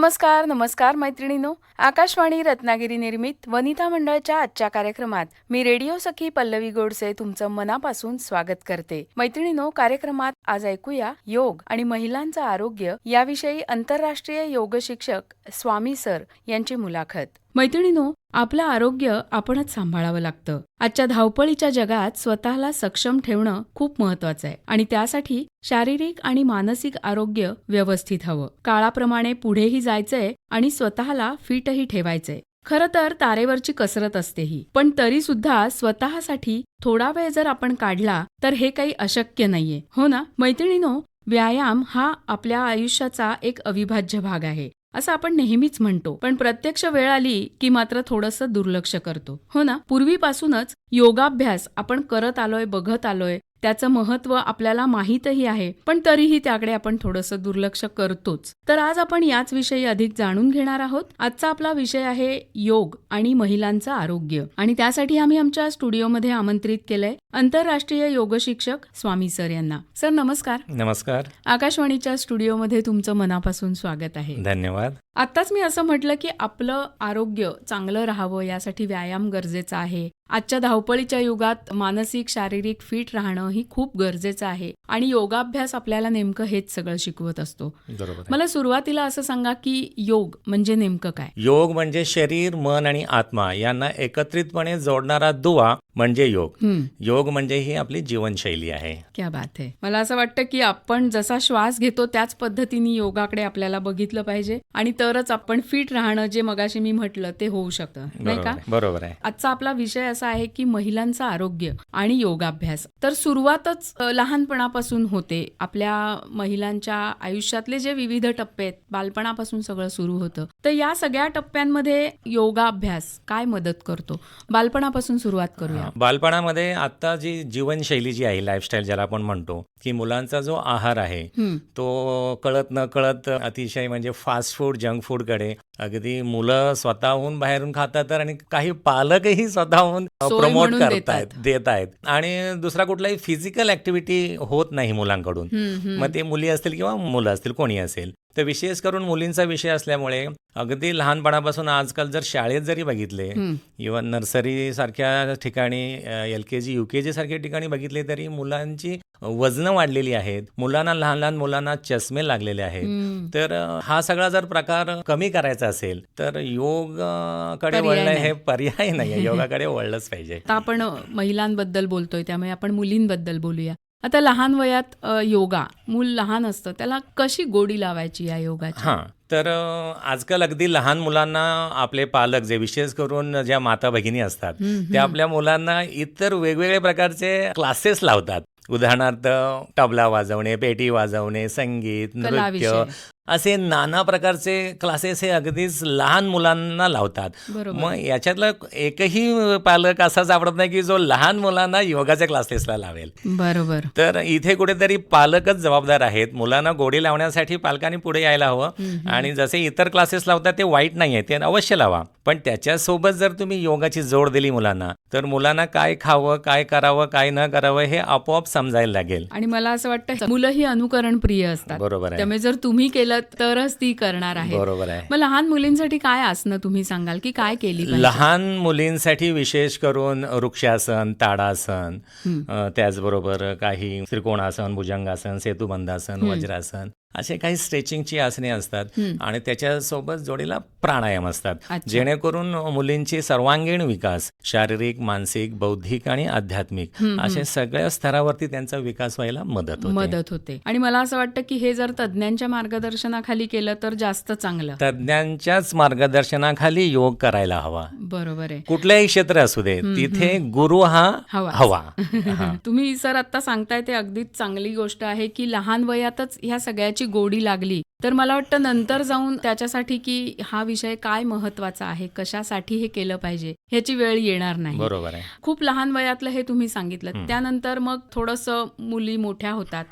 नमस्कार नमस्कार मैत्रिणींनो. आकाशवाणी रत्नागिरी निर्मित वनिता मंडळच्या आजच्या कार्यक्रमात मी रेडिओ सखी पल्लवी गोडसे तुमचं मनापासून स्वागत करते. मैत्रिणींनो, कार्यक्रमात आज ऐकूया योग आणि महिलांचं आरोग्य याविषयी आंतरराष्ट्रीय योग शिक्षक स्वामी सर यांची मुलाखत. मैत्रिणींनो, आपलं आरोग्य आपणच सांभाळावं लागतं. आजच्या धावपळीच्या जगात स्वतःला सक्षम ठेवणं खूप महत्वाचं आहे आणि त्यासाठी शारीरिक आणि मानसिक आरोग्य व्यवस्थित हवं. काळाप्रमाणे पुढेही जायचंय आणि स्वतःला फिटही ठेवायचंय. खरं तर तारेवरची कसरत असते ही, पण तरी सुद्धा स्वतःसाठी थोडा वेळ जर आपण काढला तर हे काही अशक्य नाहीये, हो ना मैत्रिणींनो? व्यायाम हा आपल्या आयुष्याचा एक अविभाज्य भाग आहे असं आपण नेहमीच म्हणतो, पण प्रत्यक्ष वेळ आली की मात्र थोडंसं दुर्लक्ष करतो, हो ना? पूर्वीपासूनच योगाभ्यास आपण करत आलोय, बघत आलोय, त्याचं महत्त्व आपल्याला माहीतही आहे, पण तरीही त्याकडे आपण थोडंसं दुर्लक्ष करतोच. तर आज आपण याच विषयी अधिक जाणून घेणार आहोत. आजचा आपला विषय आहे योग आणि महिलांचं आरोग्य, आणि त्यासाठी आम्ही आमच्या स्टुडिओमध्ये आमंत्रित केलंय आंतरराष्ट्रीय योग शिक्षक स्वामी सर यांना. सर नमस्कार. नमस्कार. आकाशवाणीच्या स्टुडिओमध्ये तुमचं मनापासून स्वागत आहे. धन्यवाद. आत्ताच मी असं म्हटलं की आपलं आरोग्य चांगलं राहावं यासाठी व्यायाम गरजेचा आहे. आजच्या धावपळीच्या युगात मानसिक शारीरिक फिट राहणं ही खूप गरजेचं आहे आणि योगाभ्यास आपल्याला नेमकं हेच सगळं शिकवत असतो. बरोबर. मला सुरुवातीला असं सांगा की योग म्हणजे नेमकं काय? योग म्हणजे शरीर, मन आणि आत्मा यांना एकत्रितपणे जोडणारा दुवा म्हणजे योग. योग म्हणजे ही आपली जीवनशैली आहे. क्या बात आहे. मला असं वाटतं की आपण जसा श्वास घेतो त्याच पद्धतीने योगाकडे आपल्याला बघितलं पाहिजे आणि तरच आपण फिट राहणं, जे मगाशी मी म्हटलं, ते होऊ शकतं, नाही का? बरोबर आहे. आजचा आपला विषय असा आहे की महिलांचं आरोग्य आणि योगाभ्यास. तर सुरुवातच लहानपणापासून होते. आपल्या महिलांच्या आयुष्यातले जे विविध टप्पे आहेत, बालपणापासून सगळं सुरू होतं. तर या सगळ्या टप्प्यांमध्ये योगाभ्यास काय मदत करतो? बालपणापासून सुरुवात करूया. बालपणामध्ये आता जी जीवनशैली जी आहे, लाईफस्टाईल ज्याला आपण म्हणतो, की मुलांचा जो आहार आहे तो कळत न कळत अतिशय म्हणजे फास्ट फूड, जंक फूडकडे अगदी मुलं स्वतःहून बाहेरून खातात आणि काही पालकही स्वतःहून प्रमोट करतायत, देत आहेत. आणि दुसरा कुठलाही फिजिकल ऍक्टिव्हिटी होत नाही मुलांकडून. मग ते मुली असतील किंवा मुलं असतील, कोणी असेल. तर विशेष करून मुलींचा विषय असल्यामुळे अगदी लहानपणापासून आजकाल जर शाळेत जरी बघितले, इव्हन नर्सरी सारख्या ठिकाणी, LKG UKG सारख्या ठिकाणी बघितले, तरी मुलांची वजनं वाढलेली आहेत. मुलांना, लहान लहान मुलांना चष्मे लागलेले आहेत. तर हा सगळा जर प्रकार कमी करायचा असेल तर योगाकडे वळणं हे पर्याय नाही. योगाकडे वळलंच पाहिजे. आता आपण महिलांबद्दल बोलतोय त्यामुळे आपण मुलींबद्दल बोलूया. आता लहान वयात योगा, मूल लहान असतं, त्याला कशी गोडी लावायची या योगाची? तर आजकाल अगदी लहान मुलांना आपले पालक, जे विशेष करून ज्या माता भगिनी असतात, त्या आपल्या मुलांना इतर वेगवेगळे प्रकारचे क्लासेस लावतात. उदाहरणार्थ तबला वाजवणे, पेटी वाजवणे, संगीत, नृत्य, असे नाना प्रकारचे क्लासेस हे अगदीच लहान मुलांना लावतात. मग याच्यातलं एकही पालक असाच आवडत नाही की जो लहान मुलांना योगाच्या क्लासेसला लावेल. बरोबर. तर इथे कुठेतरी पालकच जबाबदार आहेत. मुलांना गोडी लावण्यासाठी पालकांनी पुढे यायला हवं. आणि जसे इतर क्लासेस लावतात ते वाईट नाही आहे, ते अवश्य लावा. पण त्याच्यासोबत जर तुम्ही योगाची जोड दिली मुलांना, तर मुलांना काय खावं, काय करावं, काय न करावं हे आपोआप समजायला लागेल. आणि मला असं वाटतं मुलंही अनुकरण प्रिय असतात. बरोबर आहे. त्यामुळे जर तुम्ही केलं तरच ती करणार आहे. बरोबर आहे. मग लहान मुलींसाठी काय आसनं तुम्ही सांगाल की काय केली पाहिजे? लहान मुलींसाठी विशेष करून वृक्षासन, ताडासन, त्याचबरोबर काही त्रिकोणासन, भुजंगासन, सेतुबंधासन, वज्रासन, असे काही स्ट्रेचिंगची आसने असतात. आणि त्याच्यासोबत जोडीला प्राणायाम असतात, जेणेकरून मुलींची सर्वांगीण विकास, शारीरिक, मानसिक, बौद्धिक आणि आध्यात्मिक अशा सगळ्या स्तरावरती त्यांचा विकास व्हायला मदत होते. आणि मला असं वाटतं की हे जर तज्ञांच्या मार्गदर्शनाखाली केलं तर जास्त चांगलं. तज्ञांच्याच मार्गदर्शनाखाली योग करायला हवा. बरोबर आहे. कुठल्याही क्षेत्र असू दे, तिथे गुरु हा हवा. तुम्ही सर आता सांगताय ते अगदीच चांगली गोष्ट आहे की लहान वयातच ह्या सगळ्याची गोडी लागली तर मला वाटतं नंतर जाऊन त्याच्यासाठी की हा विषय काय महत्वाचा आहे, कशासाठी हे केलं पाहिजे, ह्याची वेळ येणार नाही. बरोबर आहे. खूप लहान वयातलं हे तुम्ही सांगितलं. त्यानंतर मग थोडंसं मुली मोठ्या होतात.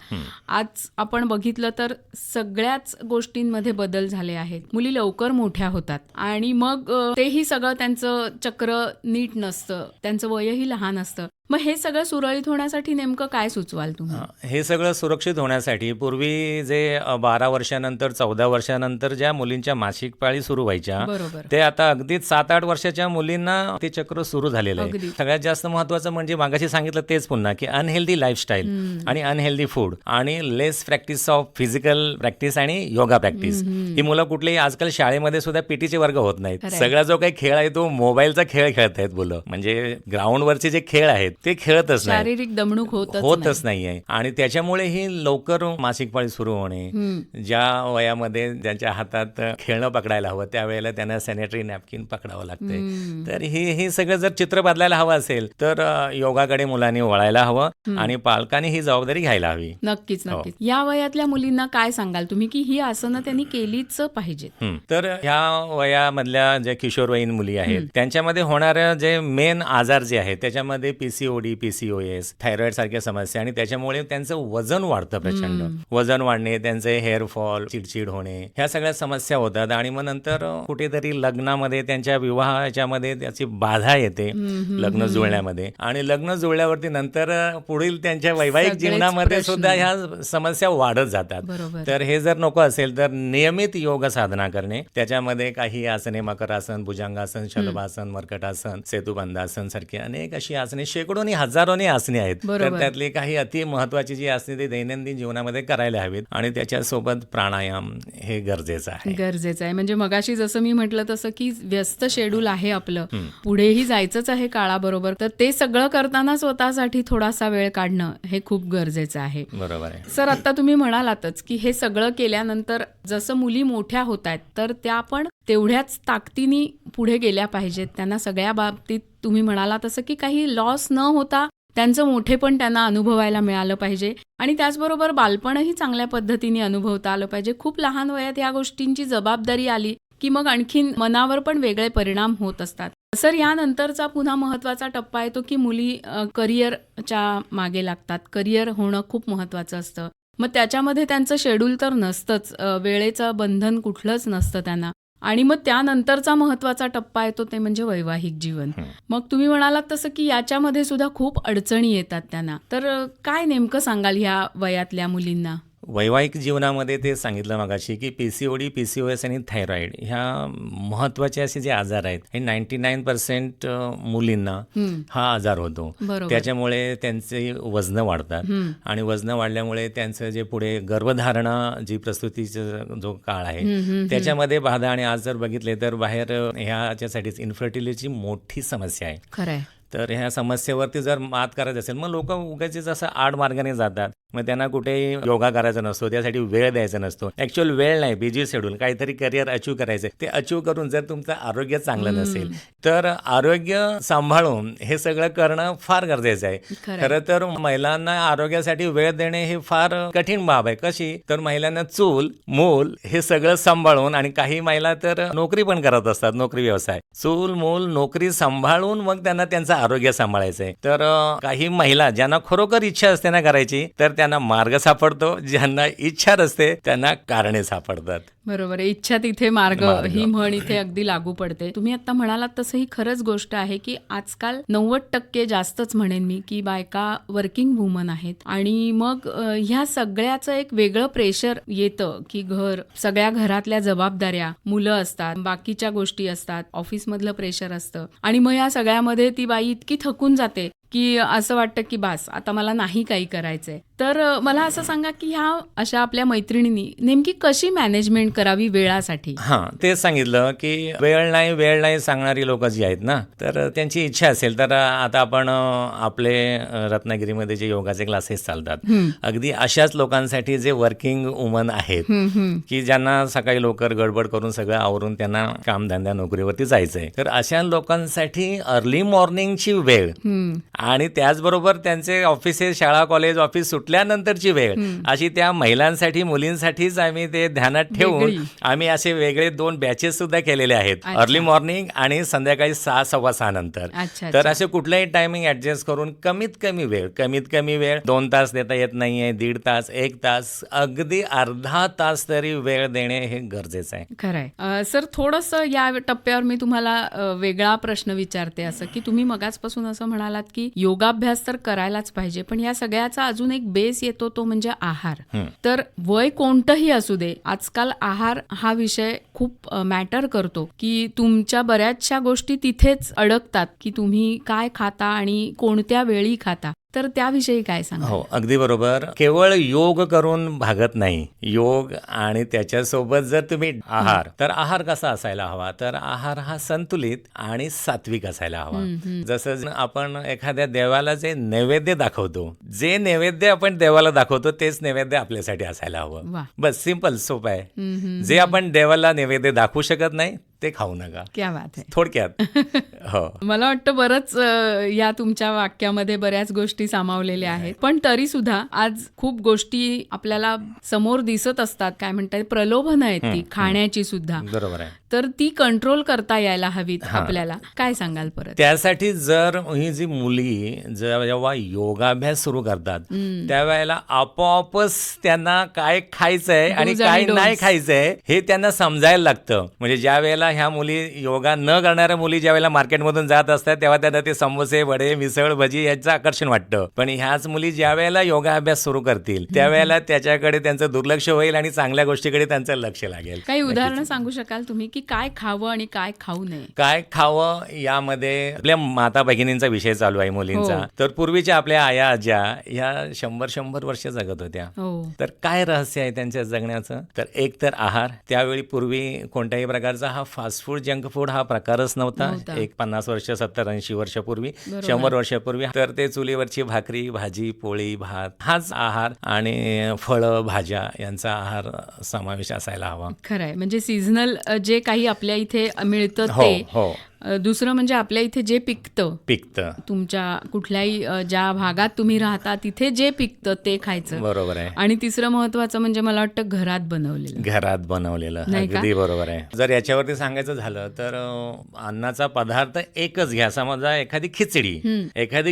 आज आपण बघितलं तर सगळ्याच गोष्टींमध्ये बदल झाले आहेत. मुली लवकर मोठ्या होतात आणि मग तेही सगळं त्यांचं चक्र नीट नसतं, त्यांचं वयही लहान असतं. मग हे सगळं सुरळीत होण्यासाठी नेमकं काय सुचवाल तुम्ही? हे सगळं सुरक्षित होण्यासाठी पूर्वी जे 12 वर्षानंतर 14 वर्षानंतर ज्या मुलींच्या मासिक पाळी सुरू व्हायच्या, बरोबर. ते आता अगदीच 7-8 वर्षाच्या मुलींना ते चक्र सुरू झालेलं आहे. अगदी. सगळ्यात जास्त महत्त्वाचं म्हणजे मागाशी सांगितलं तेच पुन्हा, की अनहेल्दी लाईफस्टाईल आणि अनहेल्दी फूड आणि लेस प्रॅक्टिस ऑफ फिजिकल प्रॅक्टिस आणि योगा प्रॅक्टिस. ही मुलं कुठलेही आजकाल शाळेमध्ये सुद्धा पीटीचे वर्ग होत नाहीत. खरंय. सगळा जो काही खेळ आहे तो मोबाईलचा खेळ खेळत आहेत मुलं. म्हणजे ग्राउंडवरचे जे खेळ आहेत ते खेळतच नाही, शारीरिक दमणूक होतच नाहीये. आणि त्याच्यामुळे ही लवकर मासिक पाळी सुरू होणे, ज्या वयामध्ये ज्यांच्या हातात खेळणं पकडायला हवं त्यावेळेला त्यांना सॅनिटरी नॅपकिन पकडावं लागते. तर हे सगळं जर चित्र बदलायला हवं असेल तर योगाकडे मुलांनी वळायला हवं आणि पालकांनी ही जबाबदारी घ्यायला हवी. नक्कीच. या वयातल्या मुलींना काय सांगाल तुम्ही की ही आसनं त्यांनी केलीच पाहिजेत? तर ह्या वयामधल्या ज्या किशोरवयीन मुली आहेत त्यांच्यामध्ये होणाऱ्या जे मेन आजार जे आहेत त्याच्यामध्ये PCOD, PCOS, थायरॉइड सारख्या समस्या आणि त्याच्यामुळे त्यांचं वजन वाढतं प्रचंड. वजन वाढणे, त्यांचे हेअरफॉल, चिडचिड होणे, ह्या सगळ्या समस्या होतात आणि मग नंतर कुठेतरी लग्नामध्ये त्यांच्या विवाहाच्यामध्ये त्याची बाधा येते लग्न जुळण्यामध्ये आणि लग्न जुळल्यावरती नंतर पुढील त्यांच्या वैवाहिक जीवनामध्ये सुद्धा ह्या समस्या वाढत जातात. तर हे जर नको असेल तर नियमित योग साधना करणे, त्याच्यामध्ये काही आसने, मकरासन, भुजंगासन, शलभासन, मर्कटासन, सेतुबंधासन सारखी अनेक अशी आसने, शेकडोनी हजारोनी आसने आहेत. तर त्यातली काही अति महत्वाची जी आसने ती दैनंदिन जीवनामध्ये करायला हवीत आणि त्याच्यासोबत प्राणायाम हे गरजेचं आहे. म्हणजे मगाशी जसं मी म्हटलं तसं की व्यस्त शेड्यूल आहे आपलं, पुढेही जायचंच आहे काळाबरोबर, तर ते सगळं करताना स्वतःसाठी थोडासा वेळ काढणं हे खूप गरजेचं आहे. बरोबर आहे सर, आता तुम्ही म्हणालातच की हे सगळं केल्यानंतर जसं मुली मोठ्या होत आहेत तर त्या पण तेवढ्याच ताकदीने पुढे गेल्या पाहिजेत. त्यांना सगळ्या बाबतीत तुम्ही म्हणाला तसं की काही लॉस न होता त्यांचं मोठेपण त्यांना अनुभवायला मिळालं पाहिजे आणि त्याचबरोबर बालपणही चांगल्या पद्धतीने अनुभवता आलं पाहिजे. खूप लहान वयात या गोष्टींची जबाबदारी आली की मग आणखीन मनावर पण वेगळे परिणाम होत असतात. सर, यानंतरचा पुन्हा महत्वाचा टप्पा येतो की मुली करिअरच्या मागे लागतात. करिअर होणं खूप महत्वाचं असतं. मग त्याच्यामध्ये त्यांचं शेड्यूल तर नसतंच, वेळेचं बंधन कुठलंच नसतं त्यांना. आणि मग त्यानंतरचा महत्वाचा टप्पा येतो ते म्हणजे वैवाहिक जीवन. मग तुम्ही म्हणालात तसं की याच्यामध्ये सुद्धा खूप अडचणी येतात त्यांना, तर काय नेमकं सांगाल ह्या वयातल्या मुलींना? वैवाहिक जीवनामध्ये ते सांगितलं मगाशी की PCOD, PCOS आणि थायरॉइड ह्या महत्वाचे असे जे आजार आहेत हे 99% मुलींना हा आजार होतो. त्याच्यामुळे त्यांचे वजन वाढतात आणि वजन वाढल्यामुळे त्यांचं जे पुढे गर्भधारणा जी प्रसूतीचा जो काळ आहे त्याच्यामध्ये बाधा आणि आज जर बघितले तर बाहेर ह्याच्यासाठीच इन्फर्टिलिटीची मोठी समस्या आहे. खरंय. तर ह्या समस्येवरती जर मात करायचं असेल मग लोक उगाचीच असं आड मार्गाने जातात. मग त्यांना कुठेही योगा करायचा नसतो, त्यासाठी वेळ द्यायचा नसतो. ॲक्च्युअल वेळ नाही, बिझी शेड्यूल, काहीतरी करिअर अचीव करायचं. ते अचीव करून जर तुमचं आरोग्य चांगलं नसेल तर आरोग्य सांभाळून हे सगळं करणं फार गरजेचं आहे. खरं तर महिलांना आरोग्यासाठी वेळ देणे हे फार कठीण बाब आहे. कशी तर महिलांना चूल मूल हे सगळं सांभाळून, आणि काही महिला तर नोकरी पण करत असतात, नोकरी व्यवसाय, चूल मूल नोकरी सांभाळून मग त्यांना त्यांचं आरोग्य सांभाळायचं आहे. तर काही महिला ज्यांना खरोखर इच्छा असते ना करायची तर त्यांना मार्ग सापडतो, ज्यांना इच्छा नसते त्यांना कारणे सापडतात. बरोबर आहे. इच्छा तिथे मार्ग ही म्हण इथे अगदी लागू पडते. तुम्ही आता म्हणालात तसं ही खरंच गोष्ट आहे की आजकाल 90% जास्तच म्हणेन मी की बायका वर्किंग वुमन आहेत आणि मग ह्या सगळ्याचं एक वेगळं प्रेशर येतं की सगळ्या घरातल्या जबाबदाऱ्या, मुलं असतात, बाकीच्या गोष्टी असतात, ऑफिसमधलं प्रेशर असतं आणि मग या सगळ्यामध्ये ती बाई इतकी थकून जाते की असं वाटतं की बास आता मला नाही काही करायचंय. तर मला असं सांगा की ह्या अशा आपल्या मैत्रिणींनी नेमकी कशी मॅनेजमेंट करावी वेळासाठी? तेच सांगितलं की वेळ नाही सांगणारी लोक जी आहेत ना, तर त्यांची इच्छा असेल तर आता आपण आपले रत्नागिरीमध्ये जे योगाचे क्लासेस चालतात अगदी अशाच लोकांसाठी जे वर्किंग वुमन आहेत की ज्यांना सकाळी लवकर गडबड करून सगळं आवरून त्यांना कामधंद्या नोकरीवरती जायचंय, तर अशा लोकांसाठी अर्ली मॉर्निंगची वेळ आणि त्याचबरोबर त्यांचे ऑफिसेस, शाळा, कॉलेज, ऑफिस सुटल्यानंतरची वेळ अशी त्या महिलांसाठी मुलींसाठीच आम्ही ते ध्यानात ठेवून वेगळी. आम्ही असे वेगळे 2 बॅचेस सुद्धा केलेले आहेत, अच्छा. अर्ली मॉर्निंग आणि संध्याकाळी 6, 6:15 नंतर. अच्छा, तर अच्छा. असे कुठलाही टायमिंग ऍडजस्ट करून कमीत कमी वेळ 2 तास देता येत नाहीये, 1.5 तास, 1 तास, अगदी अर्धा तास तरी वेळ देणे हे गरजेचं आहे. खरंय. सर, थोडंसं या टप्प्यावर मी तुम्हाला वेगळा प्रश्न विचारते, असं की तुम्ही मगाचपासून असं म्हणालात की योगाभ्यास तर करायलाच पाहिजे, पण या सगळ्याचा अजून एक बेस येतो तो म्हणजे आहार. तर वय कोणतंही असू दे, आजकाल आहार हा विषय खूप मॅटर करतो, की तुमच्या बऱ्याचशा गोष्टी तिथेच अडकतात की तुम्ही काय खाता आणि कोणत्या वेळी खाता. तर त्याविषयी काय सांगा? हो, अगदी बरोबर. केवळ योग करून भागत नाही. योग आणि त्याच्यासोबत जर तुम्ही आहार, तर आहार कसा असायला हवा, तर आहार हा संतुलित आणि सात्विक असायला हवा. जसं आपण एखाद्या देवाला जे नैवेद्य दाखवतो, जे नैवेद्य आपण देवाला दाखवतो तेच नैवेद्य आपल्यासाठी असायला हवं. वा. बस, सिंपल, सोपं आहे. जे आपण देवाला नैवेद्य दाखवू शकत नाही ते खाऊ नका, क्या बात आहे. थोडक्यात. हो. मला वाटतं बरंच या तुमच्या वाक्यामध्ये बऱ्याच गोष्टी सामावलेल्या आहेत, पण तरी सुद्धा आज खूप गोष्टी आपल्याला समोर दिसत असतात, काय म्हणतात, प्रलोभन आहेत ती खाण्याची सुद्धा. बरोबर आहे. तर ती कंट्रोल करता यायला हवीत आपल्याला. काय सांगाल परत? त्यासाठी जर ही जी मुली जेव्हा योगाभ्यास सुरू करतात त्यावेळेला आपोआपच त्यांना काय खायचंय आणि Do's काय and नाही don'ts. खायचंय हे त्यांना समजायला लागतं. म्हणजे ज्या वेळेला ह्या मुली, योगा न करणाऱ्या मुली ज्या वेळेला मार्केटमधून जात असतात तेव्हा त्यांना ते समोसे, वडे, मिसळ, भजी याचं आकर्षण वाटतं. पण ह्याच मुली ज्या वेळेला योगाभ्यास सुरू करतील त्यावेळेला त्याच्याकडे त्यांचं दुर्लक्ष होईल आणि चांगल्या गोष्टीकडे त्यांचं लक्ष लागेल. काही उदाहरणं सांगू शकाल तुम्ही की काय खावं आणि काय खाऊ नये? काय खावं यामध्ये आपल्या माता भगिनींचा विषय चालू आहे मुलींचा. हो. तर पूर्वीच्या आपल्या आया आज्या ह्या 100 वर्ष जगत होत्या. हो. तर काय रहस्य आहे त्यांच्या जगण्याचं, तर एक तर आहार. त्यावेळी पूर्वी कोणत्याही प्रकारचा हा फास्ट फूड, जंक फूड हा प्रकारच नव्हता. एक 50 वर्ष, 70-80 वर्षापूर्वी, बरोबर. 100 वर्षापूर्वी. तर ते चुलीवरची भाकरी, भाजी, पोळी, भात हाच आहार आणि फळं, भाज्या यांचा आहार समावेश असायला हवा. खरंय. म्हणजे सीझनल जे काही आपल्या इथे मिळतं हो ते. हो, दुसरं म्हणजे आपल्या इथे जे पिकतं तुमच्या कुठल्याही ज्या भागात तुम्ही राहता तिथे जे पिकतं ते खायचं. बरोबर आहे. आणि तिसरं महत्वाचं म्हणजे मला वाटतं घरात बनवलेलं. नाही का? अगदी बरोबर आहे. जर याच्यावरती सांगायचं झालं तर अन्नाचा पदार्थ एकच घ्या. समजा एखादी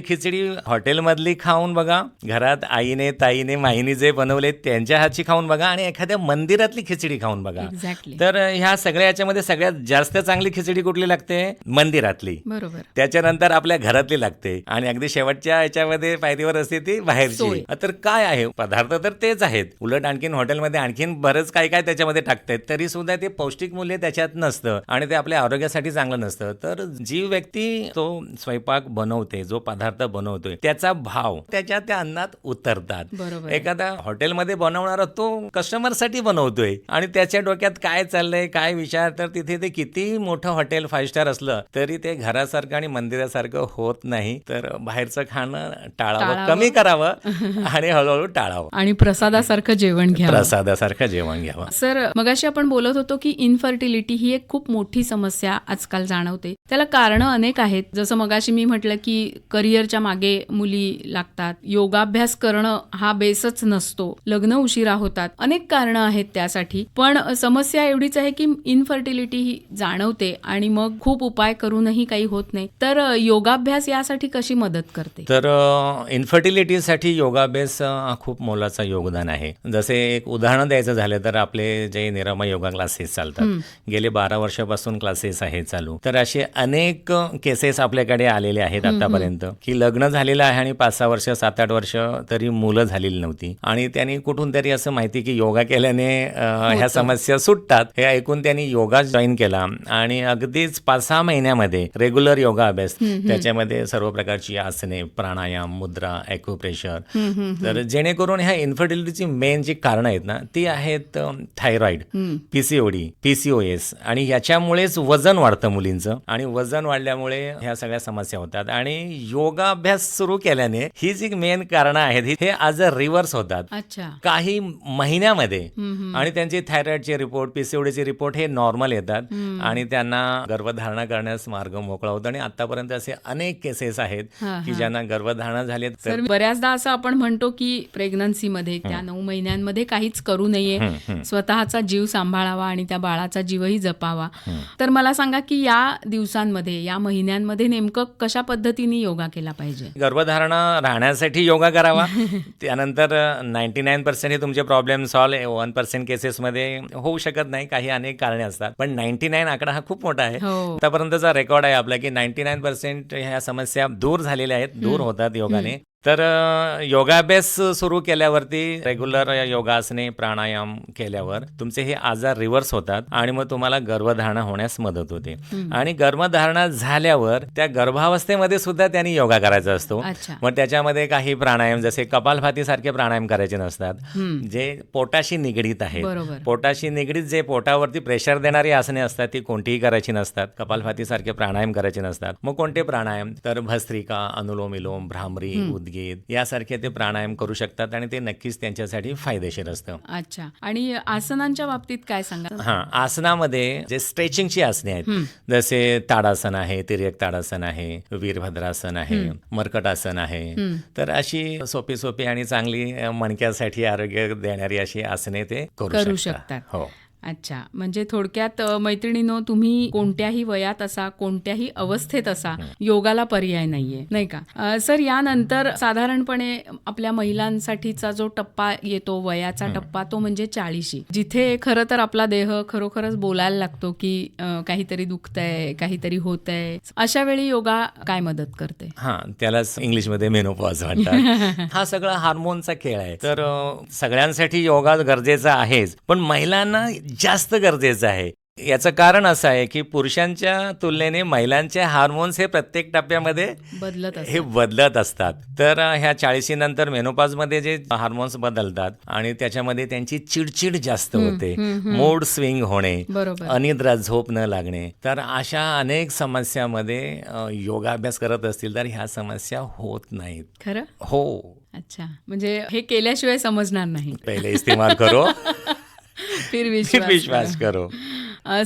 खिचडी हॉटेलमधली खाऊन बघा, घरात आईने, ताईने, माईने जे बनवले त्यांच्या हातची खाऊन बघा, आणि एखाद्या मंदिरातली खिचडी खाऊन बघा. एक्झॅक्टली. तर ह्या सगळ्या याच्यामध्ये सगळ्यात जास्त चांगली खिचडी कुठली लागते? मंदिरातली. बरोबर. त्याच्यानंतर आपल्या घरातली लागते, आणि अगदी शेवटच्या याच्यामध्ये पायरीवर असते ती बाहेरची. सोय. तर काय आहे, पदार्थ तर तेच आहेत, उलट आणखीन हॉटेलमध्ये आणखीन बरंच काय काय त्याच्यामध्ये टाकतात, तरी सुद्धा ते पौष्टिक मूल्य त्याच्यात नसतं आणि ते आपल्या आरोग्यासाठी चांगलं नसतं. तर जी व्यक्ती तो स्वयंपाक बनवते, जो पदार्थ बनवतोय, त्याचा भाव त्याच्या त्या अन्नात उतरतात. बरोबर. एखादा हॉटेलमध्ये बनवणारा तो कस्टमरसाठी बनवतोय आणि त्याच्या डोक्यात काय चाललंय, काय विचार, तर तिथे ते किती मोठं हॉटेल 5 स्टार असलं तरी ते घरासारखं आणि मंदिरासारखं होत नाही. तर बाहेरचं खाणं टाळावं, कमी करावं आणि हळूहळू टाळावं, आणि प्रसादासारखं जेवण घ्यावं. सर, मगाशी आपण बोलत होतो की इनफर्टिलिटी ही एक खूप मोठी समस्या आजकाल जाणवते. त्याला कारणं अनेक आहेत. जसं मगाशी मी म्हटलं की करिअरच्या मागे मुली लागतात, योगाभ्यास करणं हा बेसच नसतो, लग्न उशिरा होतात, अनेक कारणं आहेत त्यासाठी. पण समस्या एवढीच आहे की इनफर्टिलिटी ही जाणवते आणि मग खूप उपाय करूनही काही होत नाही. तर योगाभ्यास यासाठी कशी मदत करते? तर इन्फर्टिलिटीसाठी योगाभ्यास खूप मोलाचं योगदान आहे. जसे एक उदाहरण द्यायचं झालं तर आपले जे निरामय योगा क्लासेस चालतात, गेले 12 वर्षापासून क्लासेस आहेत चालू. तर असे अनेक केसेस आपल्याकडे आलेले आहेत आतापर्यंत की लग्न झालेलं आहे आणि 5-6 वर्ष, 7-8 वर्ष तरी मुलं झालेली नव्हती, आणि त्यांनी कुठून तरी असं माहिती की योगा केल्याने ह्या समस्या सुटतात, हे ऐकून त्यांनी योगा जॉईन केला आणि अगदीच 5-6 महिन्यामध्ये रेग्युलर योगा अभ्यास, त्याच्यामध्ये सर्व प्रकारची आसने, प्राणायाम, मुद्रा, ॲक्युप्रेशर. तर जेणेकरून ह्या इन्फर्टिलिटीची मेन जी कारणं आहेत ना, ती आहेत थायरॉइड, PCOD, PCOS, आणि याच्यामुळेच वजन वाढतं मुलींचं, आणि वजन वाढल्यामुळे ह्या सगळ्या समस्या होतात. आणि योगाभ्यास सुरू केल्याने ही जी मेन कारणं आहेत हे आज रिव्हर्स होतात. अच्छा. काही महिन्यामध्ये, आणि त्यांचे थायरॉइडचे रिपोर्ट, PCODचे रिपोर्ट हे नॉर्मल येतात, आणि त्यांना गर्भधारणा करण्यास मार्ग मोकळा होतो. आणि आतापर्यंत असे अनेक केसेस आहेत की ज्यांना गर्भधारणा झाली. सर, बऱ्याचदा असं आपण म्हणतो की प्रेग्नन्सीमध्ये त्या 9 महिन्यांमध्ये काहीच करू नये, स्वतःचा जीव सांभाळावा आणि त्या बाळाचा जीवही जपावा. तर मला सांगा की या दिवसांमध्ये, या महिन्यांमध्ये नेमकं कशा पद्धतीने योगा केला पाहिजे? गर्भधारणा राहण्यासाठी योगा करावा. त्यानंतर 99% हे तुमचे प्रॉब्लेम सॉल्व, 1% केसेसमध्ये होऊ शकत नाही, काही अनेक कारणे असतात. पण 99 आकडा हा खूप मोठा आहे. आतापर्यंतचा रेकॉर्ड आहे आपला की 99% ह्या समस्या दूर झालेल्या आहेत, दूर होतात योगाने. तर योगाभ्यास सुरू केल्यावरती, रेग्युलर योगासने, प्राणायाम केल्यावर तुमचे हे आजार रिव्हर्स होतात आणि मग तुम्हाला गर्भधारणा होण्यास मदत होते. आणि गर्भधारणा झाल्यावर त्या गर्भावस्थेमध्ये सुद्धा त्यांनी योगा करायचा असतो. मग त्याच्यामध्ये काही प्राणायाम, जसे कपालभाती सारखे प्राणायाम करायचे नसतात, जे पोटाशी निगडीत आहेत. पोटाशी निगडीत जे पोटावरती प्रेशर देणारी आसने असतात ती कोणतीही करायची नसतात. कपालभाती सारखे प्राणायाम करायचे नसतात. मग कोणते प्राणायाम? तर भस्त्रिका, अनुलोम विलोम, भ्रामरी, यासारखे ते प्राणायाम करू शकतात आणि ते नक्कीच त्यांच्यासाठी फायदेशीर असतं. अच्छा. आणि आसनांच्या बाबतीत काय सांगा? आसनामध्ये जे स्ट्रेचिंगची आसने आहेत, जसे ताडासन आहे, तिर्यक ताडासन आहे, वीरभद्रासन आहे, मर्कटासन आहे. तर अशी सोपी सोपी आणि चांगली मणक्यासाठी आरोग्य देणारी अशी आसने ते करू शकतात. हो. अच्छा. म्हणजे थोडक्यात मैत्रिणींनो, तुम्ही कोणत्याही वयात असा, कोणत्याही अवस्थेत असा, योगाला पर्याय नाहीये, नाही का? सर, यानंतर साधारणपणे आपल्या महिलांसाठीचा जो टप्पा येतो, वयाचा टप्पा, तो म्हणजे 40. जिथे खरं तर आपला देह खरोखरच बोलायला लागतो की काहीतरी दुखतंय, काहीतरी होतंय. अशा वेळी योगा काय मदत करते? त्यालाच इंग्लिशमध्ये मेनोपॉज म्हणतात. हा सगळा हार्मोनचा खेळ आहे. तर सगळ्यांसाठी योगा गरजेचा आहेच, पण महिलांना जास्त गरजेचं आहे. याचं कारण असं आहे की पुरुषांच्या तुलनेने महिलांचे हार्मोन्स हे प्रत्येक टप्प्यामध्ये बदलत असतात. तर ह्या 40 नंतर मेनोपॉजमध्ये जे हार्मोन्स बदलतात आणि त्याच्यामध्ये त्यांची चिडचिड जास्त होते, मूड स्विंग होणे, अनिद्रा, झोप न लागणे. तर अशा अनेक समस्यामध्ये योगाभ्यास करत असतील तर ह्या समस्या होत नाहीत. खरं? हो. अच्छा. म्हणजे हे केल्याशिवाय समजणार नाही. पहिले इस्तेमाल करो, फिर विश्वास करो.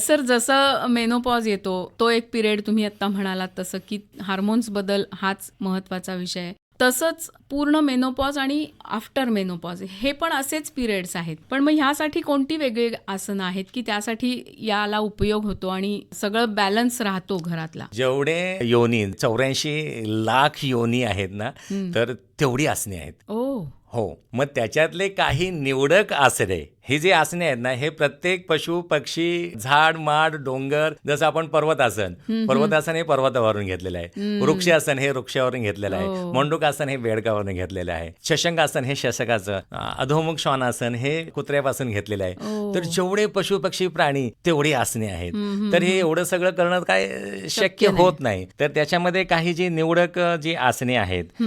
सर, जसं मेनोपॉज येतो, तो एक पिरियड तुम्ही आता म्हणालात तसं की हार्मोन्स बदल हाच महत्वाचा विषय आहे. तसंच पूर्ण मेनोपॉज आणि आफ्टर मेनोपॉज हे पण असेच पिरियड्स आहेत. पण मग ह्यासाठी कोणती वेगळी आसनं आहेत की त्यासाठी याला उपयोग होतो आणि सगळं बॅलन्स राहतो घरातला? जेवढे योनी, 84 लाख योनी आहेत ना, तर तेवढी आसने आहेत. हो. मग त्याच्यातले काही निवडक आसने, ही जी आसने आहेत ना, हे प्रत्येक पशु, पक्षी, झाड, माड, डोंगर, जसं आपण पर्वतासन हे पर्वतावरून घेतलेलं आहे, वृक्षासन हे वृक्षावरून घेतलेलं आहे, मंडूकासन हे बेडकावरून घेतलेलं आहे, शशंकासन हे शशकाचं, अधोमुख श्वानासन हे कुत्र्यापासून घेतलेलं आहे. तर जेवढे पशु, पक्षी, प्राणी तेवढी आसने आहेत. तर हे एवढं सगळं करणं काय शक्य होत नाही. तर त्याच्यामध्ये काही जी निवडक जी आसने आहेत.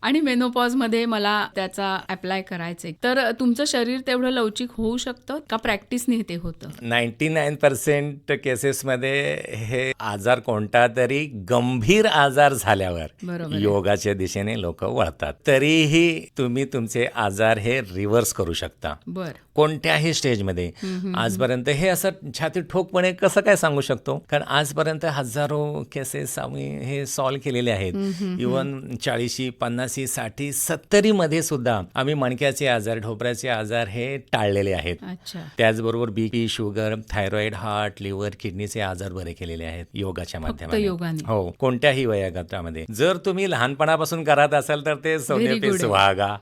आणि मेनोपॉज मध्ये मला त्याचा अप्लाय करायचे, तर तुमचं शरीर तेवढं लवचिक होऊ शकतं का प्रॅक्टिसने ते होतं? 99% केसेसमध्ये हे आजार कोणता तरी गंभीर आजार झाल्यावर योगाच्या दिशेने लोक वळतात. तरीही तुम्ही तुमचे आजार हे रिव्हर्स करू शकता कोणत्याही स्टेजमध्ये. आजपर्यंत हे असं छाती ठोकपणे कसं काय सांगू शकतो, कारण आजपर्यंत हजारो केसेस आम्ही हे सॉल्व्ह केलेले आहेत. इव्हन 40, 50, 60, 70 मध्ये सुद्धा आम्ही मणक्याचे आजार, ढोपऱ्याचे आजार हे टाळलेले आहेत. त्याचबरोबर BP, sugar, thyroid, heart, liver, किडनीचे आजार बरे केलेले आहेत योगाच्या माध्यमातून. हो, कोणत्याही वयोगटामध्ये. जर तुम्ही लहानपणापासून करत असाल तर ते सोने पे सुहागा.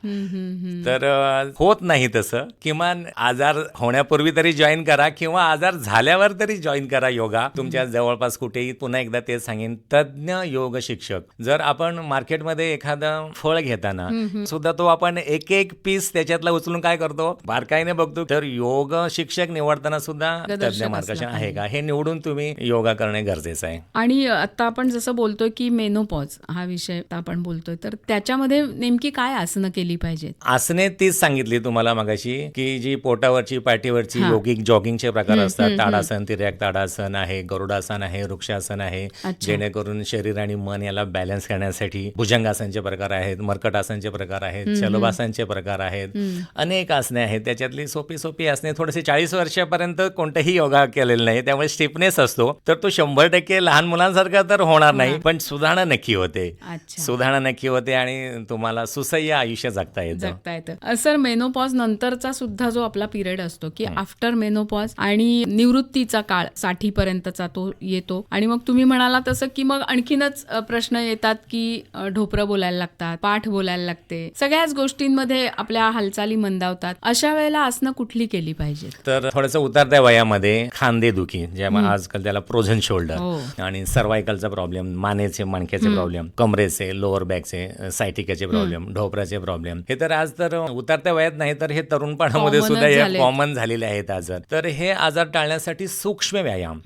तर होत नाही तसं. किमान आजार होण्यापूर्वी तरी जॉईन करा किंवा आजार झाल्यावर तरी जॉईन करा योगा. तुमच्या जवळपास कुठेही. पुन्हा एकदा तेच सांगेन, तज्ञ योग शिक्षक. जर आपण मार्केटमध्ये एखादं फळ घेताना सुद्धा तो आपण एक एक पीस त्याच्यातला उचलून काय करतो, बारकाईने बघतो. तर योग शिक्षक निवडताना सुद्धा तज्ञ मार्गदर्शन आहे का हे निवडून तुम्ही योगा करणे गरजेचं आहे. आणि आता आपण जसं बोलतोय की मेनोपॉज हा विषय आपण बोलतोय, तर त्याच्यामध्ये नेमकी काय आसनं केली पाहिजेत? आसने तीच सांगितली तुम्हाला मगाशी की जी जी पोटावरची पाठीवरची हा. योगिक जॉगिंगचे प्रकार असतात. हम्म. ताडासन, तिर्यक ताडासन आहे, गरुडासन आहे, वृक्षासन आहे, अच्छा. जेणेकरून शरीर आणि मन याला बॅलन्स करण्यासाठी भुजंगासनचे प्रकार आहेत, मर्कटासनचे प्रकार आहेत, शलभासनचे प्रकार आहेत, अनेक आसने आहेत. त्याच्यातली सोपी आसने थोडेसे 40 वर्षापर्यंत कोणतेही योगा केलेलं नाही, त्यामुळे स्टिफनेस असतो. तर तो 100% लहान मुलांसारखा तर होणार नाही, पण सुधारणा नक्की होते. अच्छा. सुधारणा नक्की होते आणि तुम्हाला सुसह्य आयुष्य जगता येतं. जगता येतं. सर, मेनोपॉज नंतरचा सुद्धा जो आपला पिरियड असतो की आफ्टर मेनोपॉज आणि निवृत्तीचा काळ 60 पर्यंतचा तो येतो आणि मग तुम्ही म्हणाला तसं की मग आणखीनच प्रश्न येतात की ढोपरं बोलायला लागतात, पाठ बोलायला लागते, सगळ्याच गोष्टींमध्ये आपल्या हालचाली मंदावतात. अशा वेळेला आसनं कुठली केली पाहिजे? तर थोडंसं उतरत्या वयामध्ये खांदे दुखी, ज्यामुळे आजकाल त्याला प्रोझन शोल्डर हो. आणि सर्वायकलचा प्रॉब्लेम, मानेचे मणक्याचे प्रॉब्लेम, कमरेचे, लोअर बॅकचे, सायटिकाचे प्रॉब्लेम, ढोपराचे प्रॉब्लेम, हे तर आज तर उतरत्या वयात नाही तर हे तरुणपणामध्ये Commonच सुद्धा हे झालेत. कॉमन झालेले आहेत आजार. तर हे आजार टाळण्यासाठी सूक्ष्म व्यायाम,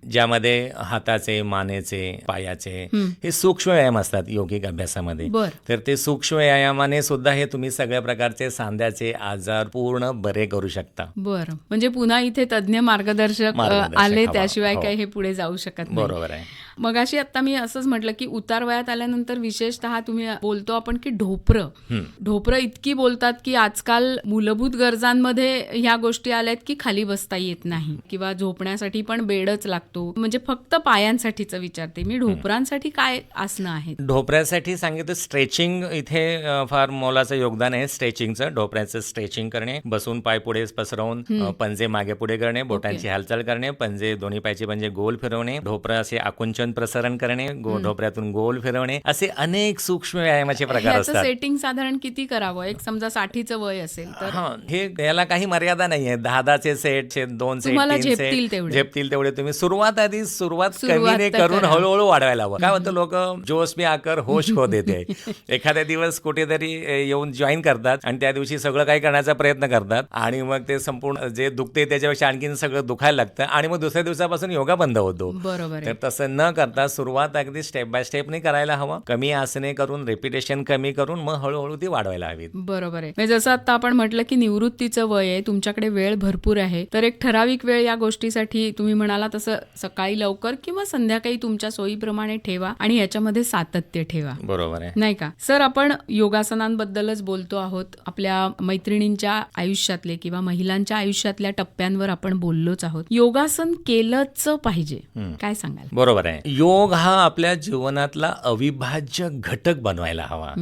ज्यामध्ये हाताचे, मानेचे, पायाचे हे सूक्ष्म व्यायाम असतात योगिक अभ्यासामध्ये. बर. तर ते सूक्ष्म व्यायामाने सुद्धा हे तुम्ही सगळ्या प्रकारचे सांध्याचे आजार पूर्ण बरे करू शकता. बरं, म्हणजे पुन्हा इथे तज्ञ मार्गदर्शक आले, हवा. त्याशिवाय हो. काही हे पुढे जाऊ शकत नाही. बरोबर आहे. मगाशी आता मी असंच म्हटलं की उतार वयात आल्यानंतर विशेषतः तुम्ही बोलतो आपण की ढोपरं इतकी बोलतात की आजकाल मूलभूत गरजांमध्ये ह्या गोष्टी आल्यात की खाली बसता येत नाही किंवा झोपण्यासाठी पण बेडच लागतो. म्हणजे फक्त पायांसाठीच विचारते मी, ढोपरांसाठी काय आसनं आहेत? ढोपऱ्यासाठी सांगितलं स्ट्रेचिंग इथे फार मोलाचं योगदान आहे. स्ट्रेचिंगचं, ढोपऱ्याचं स्ट्रेचिंग करणे, बसून पाय पुढे पसरवून पंजे मागे पुढे करणे, बोटांची हालचाल करणे, पंजे दोन्ही पायचे पंजे गोल फिरवणे, ढोपरा असे आकुंचन प्रसारण करणे, ढोपऱ्यातून गोल फिरवणे, असे अनेक सूक्ष्म व्यायामाचे प्रकार ह्याचं असतात. सेटिंग साधारण किती करावं? एक समजा 60चं वय असेल तर हे याला काही मर्यादा नाहीये. 10 सेट, 2 सेट, तुम्हाला 3 झेपतील सेट तेवढे. झेपतील तेवढे तुम्ही सुरुवात सुरुवात कमीने तर करून करा. हळूहळू वाढवायला हवं. काय होतं, लोक जोश में आकर होश खो देते. एखाद्या दिवस कुठेतरी येऊन जॉईन करतात आणि त्या दिवशी सगळं काही करण्याचा प्रयत्न करतात आणि मग ते संपूर्ण जे दुखते त्याच्यापेक्षा आणखीन सगळं दुखायला लागतं आणि मग दुसऱ्या दिवसापासून योगा बंद होतो. बरोबर तर आहे. तसं न करता सुरुवात अगदी स्टेप बाय स्टेपने करायला हवं. कमी आसने करून, रिपिटेशन कमी करून मग हळूहळू ती वाढवायला हवी. बरोबर आहे. म्हणजे जसं आता आपण म्हटलं की निवृत्तीचं वय आहे, तुमच्याकडे वेळ भरपूर आहे, तर एक ठराविक वेळ या गोष्टीसाठी तुम्ही म्हणाला तसं सकाळी लवकर किंवा संध्याकाळी तुमच्या सोयीप्रमाणे ठेवा आणि याच्यामध्ये सातत्य ठेवा. बरोबर आहे. नाही का सर? आपण योगासनांबद्दलच बोलतो आहोत. आपल्या मैत्रिणींच्या आयुष्यातले किंवा महिलांच्या आयुष्यातल्या टप्प्यांवर आपण बोललोच आहोत. योगासन केलंच पाहिजे, काय सांगाल? बरोबर आहे. योग हा आपल्या जीवनातला अविभाज्य घटक बनवायला हवा.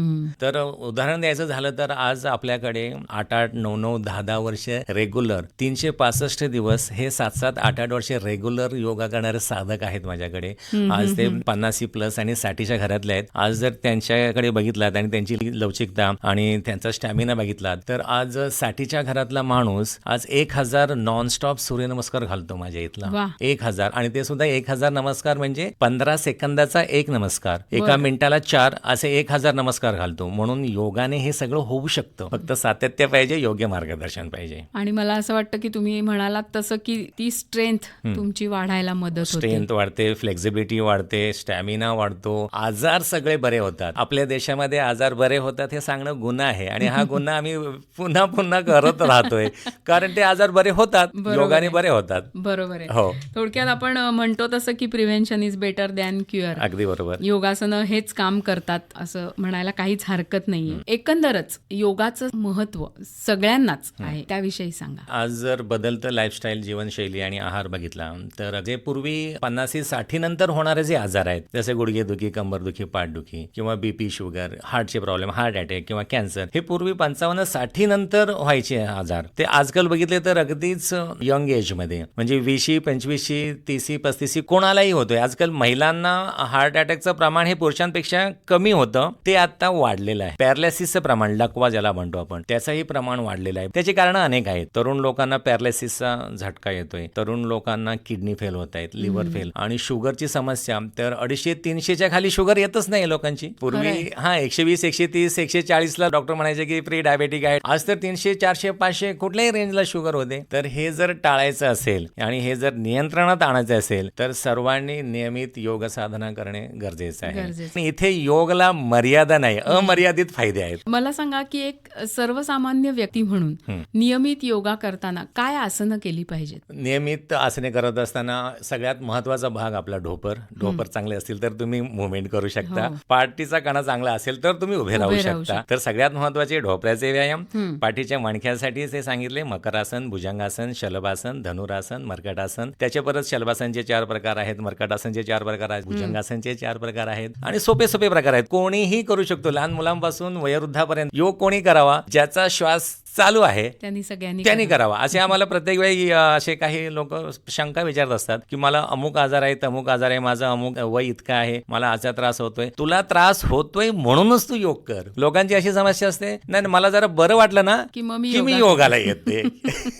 तर उदाहरण द्यायचं झालं तर आज आपल्याकडे 8-8, 9-9, 10-10 वर्ष रेग्युलर, 365 दिवस हे 7-7, 8-8 वर्ष रेग्युलर योगा करणारे साधक आहेत माझ्याकडे. आज ते 50+ आणि 60च्या घरातले आहेत. आज जर त्यांच्याकडे बघितलात आणि त्यांची लवचिकता आणि त्यांचा स्टॅमिना बघितलात तर आज 60च्या घरातला माणूस आज 1000 नॉनस्टॉप सूर्यनमस्कार घालतो माझ्या इथला. 1000, आणि ते सुद्धा 1000 नमस्कार म्हणजे 15 सेकंदाचा एक नमस्कार, एका मिनिटाला 4 असे 1000 नमस्कार घालतो. म्हणून योगाने हे सगळं होऊ शकतं. फक्त सातत्य पाहिजे, योग्य मार्गदर्शन पाहिजे. आणि मला असं वाटतं की तुम्ही म्हणालात तसं की ती स्ट्रेंथ तुमची वाढायला मदत होते. स्ट्रेंथ वाढते, फ्लेक्झिबिलिटी वाढते, स्टॅमिना वाढतो, आजार सगळे बरे होतात. आपल्या देशामध्ये आजार बरे होतात हे सांगणं गुन्हा आहे आणि हा गुन्हा आम्ही पुन्हा पुन्हा करत राहतोय, कारण ते आजार बरे होतात, योगाने बरे होतात. बरोबर आहे. हो, थोडक्यात आपण म्हणतो तसं की prevention is better than cure. अगदी बरोबर. योगासनं हेच काम करतात असं म्हणायला काहीच हरकत नाहीये. एकंदरच योगाचं महत्व सगळ्यांनाच आहे, त्याविषयी सांगा. आज जर बदलतं लाईफस्टाईल, जीवनशैली आणि आहार बघितला तर जे पूर्वी 50-60 नंतर होणारे जे आजार आहेत, जसे गुडघेदुखी, कंबरदुखी, पाठदुखी किंवा बीपी, शुगर, हार्टचे प्रॉब्लेम, हार्ट अटॅक किंवा कॅन्सर, हे पूर्वी 55-60 नंतर व्हायचे आजार, ते आजकाल बघितले तर अगदीच यंग एज मध्ये म्हणजे 20, 25, 30, 35 कोणालाही होतोय. आजकाल महिलांना हार्ट अटॅकचं प्रमाण हे पुरुषांपेक्षा कमी होतं, ते आता वाढलेलं आहे. पॅरालिसिसचं प्रमाण, लकवा ज्याला म्हणतो आपण, त्याचंही प्रमाण वाढलेलं आहे. त्याची कारणं अनेक आहेत. तरुण लोकांना पॅरालिसिसचा झटका येतोय, तरुण लोकांना किडनी फेल होत आहेत, लिव्हर फेल, आणि शुगरची समस्या तर 250-300च्या खाली शुगर येतच नाही लोकांची. पूर्वी 120, 130, 140ला डॉक्टर म्हणायचे की प्री डायबेटिक आहे. आज तर 300, 400, 500 कुठल्याही रेंजला शुगर होते. तर हे जर टाळायचं असेल आणि हे जर नियंत्रणात आणायचं असेल तर सर्वांनी नियमित नियमित योग साधना करणे गरजेचं आहे. गरजेचं. आणि इथे योगला मर्यादा नाही, अमर्यादित फायदे आहेत. मला सांगा की एक सर्वसामान्य व्यक्ती म्हणून नियमित योगा करताना काय आसनं केली पाहिजेत? नियमित आसने करत असताना सगळ्यात महत्वाचा भाग आपला ढोपर चांगले असतील तर तुम्ही मुवमेंट करू शकता. हो. पाठीचा कणा चांगला असेल तर तुम्ही उभे राहू शकता. तर सगळ्यात महत्वाचे ढोपऱ्याचे व्यायाम, पाठीच्या मणक्यासाठी ते सांगितले मकरासन, भुजंगासन, शलभासन, धनुरासन, मर्कटासन. त्याच्या परत शलभासनचे 4 प्रकार आहेत, मर्कटासनचे 4 प्रकार आहेत, भुजंगासनचे 4 प्रकार आहेत आणि सोपे प्रकार आहेत. कोणीही करू शकतो, लहान मुलांपासून वयोवृद्धापर्यंत. योग कोणी करावा ज्याचा श्वास चालू आहे त्यांनी करावा. असे आम्हाला प्रत्येक वेळी असे काही लोक शंका विचारत असतात की मला अमुक आजार आहे, तमुक आजार आहे, माझा अमुक वय इतका आहे, मला असा त्रास होतोय. तुला त्रास होतोय म्हणूनच तू योग कर. लोकांची अशी समस्या असते, नाही मला जरा बरं वाटलं ना की मी योगाला येते.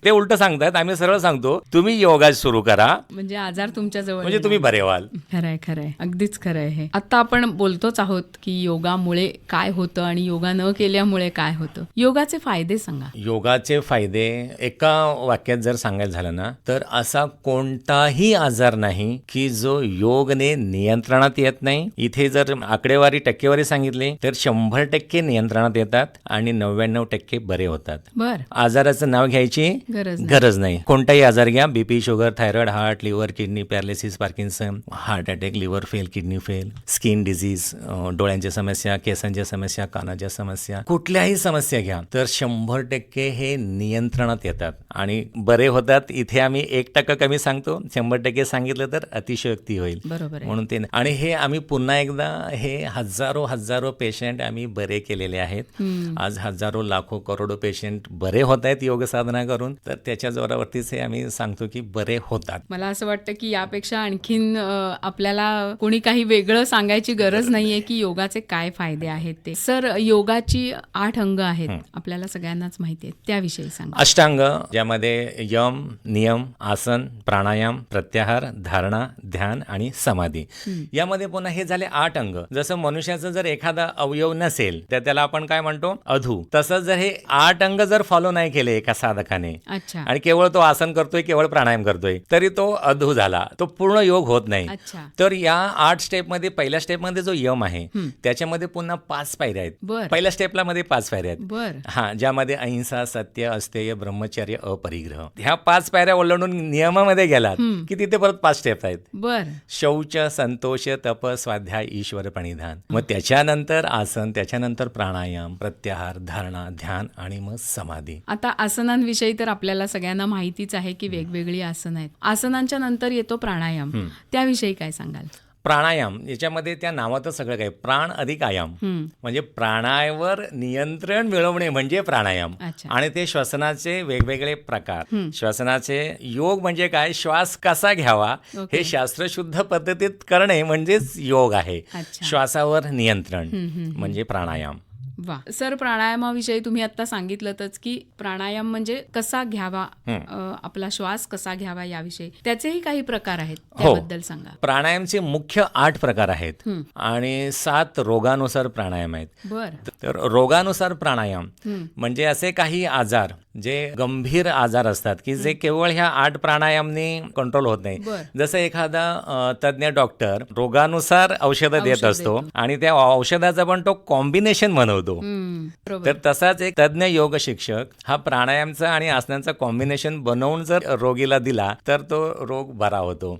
ते उलट सांगतात. आम्ही सरळ सांगतो तुम्ही योगा सुरू करा, म्हणजे आजार तुमच्या जवळ म्हणजे तुम्ही बरे व्हाल. खरंय, अगदीच खरंय. हे आता आपण बोलतोच आहोत की योगामुळे काय होतं आणि योगा न केल्यामुळे काय होतं. योगाचे फायदे सांगा. योगाचे फायदे एका वाक्यात जर सांगायचं झालं ना तर असा कोणताही आजार नाही की जो योगने नियंत्रणात येत नाही. इथे जर आकडेवारी टक्केवारी सांगितली तर 100% नियंत्रणात येतात आणि 99% बरे होतात. बर, आजाराचं नाव घ्यायची गरज नाही. कोणताही आजार घ्या, BP, sugar, thyroid, heart, liver, kidney, paralysis, Parkinson, heart attack, liver fail, kidney fail, skin disease, डोळ्यांच्या समस्या, केसांच्या समस्या, कानाच्या समस्या, कुठल्याही समस्या घ्या तर 100% हे नियंत्रणात येतात आणि बरे होतात. इथे आम्ही 1% कमी सांगतो, 100% सांगितलं तर अतिशयोक्ती होईल. बरोबर. म्हणून ते आणि हे आम्ही पुन्हा एकदा हे हजारो पेशंट आम्ही बरे केलेले आहेत. आज हजारो लाखो करोडो पेशंट बरे होत आहेत योग साधना करून. तर त्याच्या जोरावरतीच हे आम्ही सांगतो की बरे होतात. मला असं वाटतं की यापेक्षा आणखीन आपल्याला कोणी काही वेगळं सांगायची गरज नाहीये की योगाचे काय फायदे आहेत ते. सर, योगाची 8 अंग आहेत, आपल्याला सगळ्यांनाच माहिती आहे, त्याविषयी सांगा. अष्टांग, ज्यामध्ये यम, नियम, आसन, प्राणायाम, प्रत्याहार, धारणा, ध्यान आणि समाधी. यामध्ये पुन्हा हे झाले 8 अंग. जसं मनुष्याचं जर एखादा अवयव नसेल तर त्याला आपण काय म्हणतो, अधू. तसंच जर हे 8 अंग जर फॉलो नाही केले एका साधकाने अच्छा, आणि केवळ तो आसन करतोय, केवळ प्राणायाम करतोय, तरी तो अधू झाला, तो पूर्ण योग होत नाही. अच्छा. तर या 8 स्टेपमध्ये पहिल्या स्टेपमध्ये जो यम आहे त्याच्यामध्ये पुन्हा 5 पायऱ्या आहेत. बर. पहिल्या स्टेपला मध्ये 5 पायऱ्या आहेत. बर. हा, ज्यामध्ये अहिंसा, सत्य, अस्तेय, ब्रह्मचर्य, अपरिग्रह. ह्या 5 पायऱ्या ओलांडून नियमामध्ये गेलात की तिथे परत 5 स्टेप आहेत. बर. शौच, संतोष, तप, स्वाध्याय, ईश्वर प्रणिधान. मग त्याच्यानंतर आसन, त्याच्यानंतर प्राणायाम, प्रत्याहार, धारणा, ध्यान आणि मग समाधी. आता आसनांविषयी तर आपल्याला सगळ्यांना माहितीच आहे की वेगवेगळी आसन आहेत. आसनांच्या नंतर येतो प्राणायाम, त्याविषयी काय सांगाल? प्राणायाम याच्यामध्ये त्या नावातच सगळं काय, प्राण अधिक आयाम, म्हणजे प्राणावर नियंत्रण मिळवणे म्हणजे प्राणायाम. अच्छा. आणि ते श्वसनाचे वेगवेगळे प्रकार. श्वसनाचे योग म्हणजे काय, श्वास कसा घ्यावा हे शास्त्रशुद्ध पद्धतीत करणे म्हणजेच योग आहे. अच्छा. श्वासावर नियंत्रण म्हणजे प्राणायाम. वा. सर, प्राणायामाविषयी तुम्ही आता सांगितलंच की प्राणायाम म्हणजे कसा घ्यावा, आपला श्वास कसा घ्यावा याविषयी. त्याचेही काही प्रकार आहेत, त्याबद्दल सांगा. प्राणायामचे मुख्य 8 प्रकार आहेत आणि 7 रोगानुसार प्राणायाम आहेत. बर. तर रोगानुसार प्राणायाम म्हणजे असे काही आजार जे गंभीर आजार असतात की जे केवळ ह्या 8 प्राणायामने कंट्रोल होत नाही. जसं एखादा तज्ञ डॉक्टर रोगानुसार औषधं देत असतो आणि त्या औषधाचा पण तो कॉम्बिनेशन बनवतो. तर तसाच एक तज्ञ योग शिक्षक हा प्राणायामचा आणि आसनांचा कॉम्बिनेशन बनवून जर रोगीला दिला तर तो रोग बरा होतो.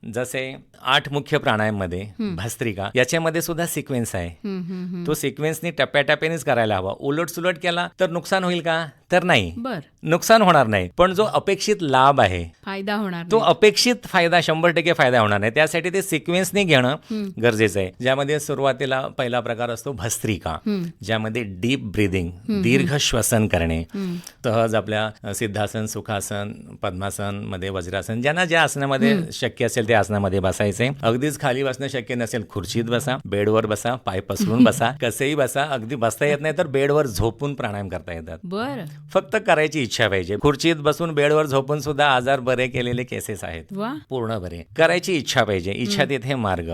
जसे 8 मुख्य प्राणायाम मध्ये भस्त्रिका, याच्यामध्ये सुद्धा सिक्वेन्स आहे. तो सिक्वेन्सनी टप्प्याटप्प्यानेच करायला हवा. उलट सुलट केला तर नुकसान होईल का, तर नाही. नुकसान होणार नाही, पण जो अपेक्षित लाभ आहे, फायदा होणार, तो अपेक्षित फायदा 100% फायदा होणार नाही. त्यासाठी ते सिक्वेन्सने घेणं गरजेचं आहे. ज्यामध्ये सुरुवातीला पहिला प्रकार असतो भस्त्रिका, ज्यामध्ये डीप ब्रीदिंग, दीर्घ श्वसन करणे. सहज आपल्या सिद्धासन, सुखासन, पद्मासन मध्ये, वज्रासन, ज्यांना ज्या आसनामध्ये शक्य असेल त्या आसनामध्ये बसायचे. अगदीच खाली बसणं शक्य नसेल, खुर्चीत बसा, बेडवर बसा, पाय पसरून बसा, कसेही बसा. अगदी बसता येत नाही तर बेडवर झोपून प्राणायाम करता येतात. बरं. फक्त करायची इच्छा इच्छा पाहिजे. खुर्चीत बसून बेडवर झोपून सुद्धा आजार बरे केलेले केसेस आहेत, वा. पूर्ण बरे. करायची इच्छा पाहिजे, इच्छा तिथे मार्ग.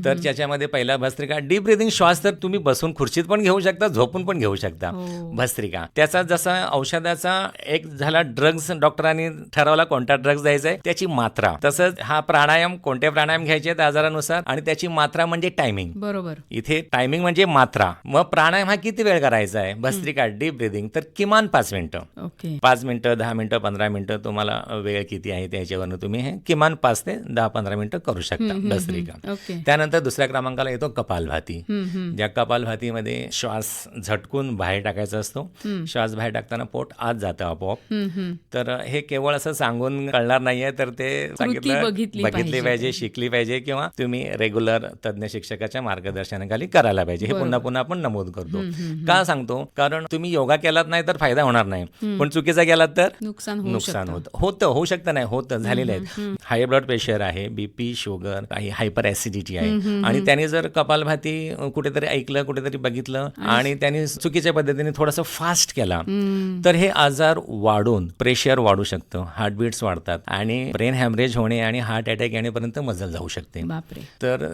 तर त्याच्यामध्ये पहिला भस्त्रिका, डीप ब्रिदिंग श्वास तर तुम्ही बसून खुर्चीत पण घेऊ शकता, झोपून पण घेऊ शकता. भस्त्रिका त्याचा जसा औषधाचा एक झाला, ड्रग्स डॉक्टरांनी ठरवला कोणता ड्रग्स द्यायचा आहे, त्याची मात्रा. तसंच हा प्राणायाम, कोणते प्राणायाम घ्यायचे आहेत आजारानुसार, आणि त्याची मात्रा म्हणजे टायमिंग. बरोबर. इथे टायमिंग म्हणजे मात्रा. मग प्राणायाम हा किती वेळ करायचा आहे, भस्त्रिका डीप ब्रिदिंग तर किमान 5 मिनिटं. ओके. 5 मिनिटं, 10 मिनिटं, 15 मिनिटं, तुम्हाला वेळ किती आहे त्याच्यावरनं तुम्ही हे किमान 5 ते 10-15 मिनिटं करू शकता भस्त्रिका. ओके. त्यानंतर दुसऱ्या क्रमांकाला येतो कपालभाती. ज्या कपालभातीमध्ये श्वास झटकून बाहेर टाकायचा असतो. श्वास बाहेर टाकताना पोट आत जातं आपोआप. तर हे केवळ असं सांगून कळणार नाहीये, तर ते सांगितलं बघितली पाहिजे, शिकली पाहिजे, किंवा तुम्ही रेग्युलर तज्ञ शिक्षकाच्या मार्गदर्शनाखाली करायला पाहिजे. हे पुन्हा पुन्हा आपण नमूद करतो. का सांगतो, कारण तुम्ही योगा केलात नाही तर फायदा होणार नाही, पण चुकीचा केलात तर नुकसान होऊ शकतं, नाही होतं, झालेलं आहे. हाय ब्लड प्रेशर आहे, बीपी, शुगर, काही हायपर ऍसिडिटी आहे, आणि त्याने जर कपालभाती कुठेतरी ऐकलं, कुठेतरी बघितलं, आणि त्यांनी चुकीच्या पद्धतीने थोडासा फास्ट केला, तर हे आजार वाढून प्रेशर वाढू शकतं, हार्टबीट्स वाढतात, आणि ब्रेन हॅमरेज होणे आणि हार्ट अटॅक येण्यापर्यंत मजल जाऊ शकते. तर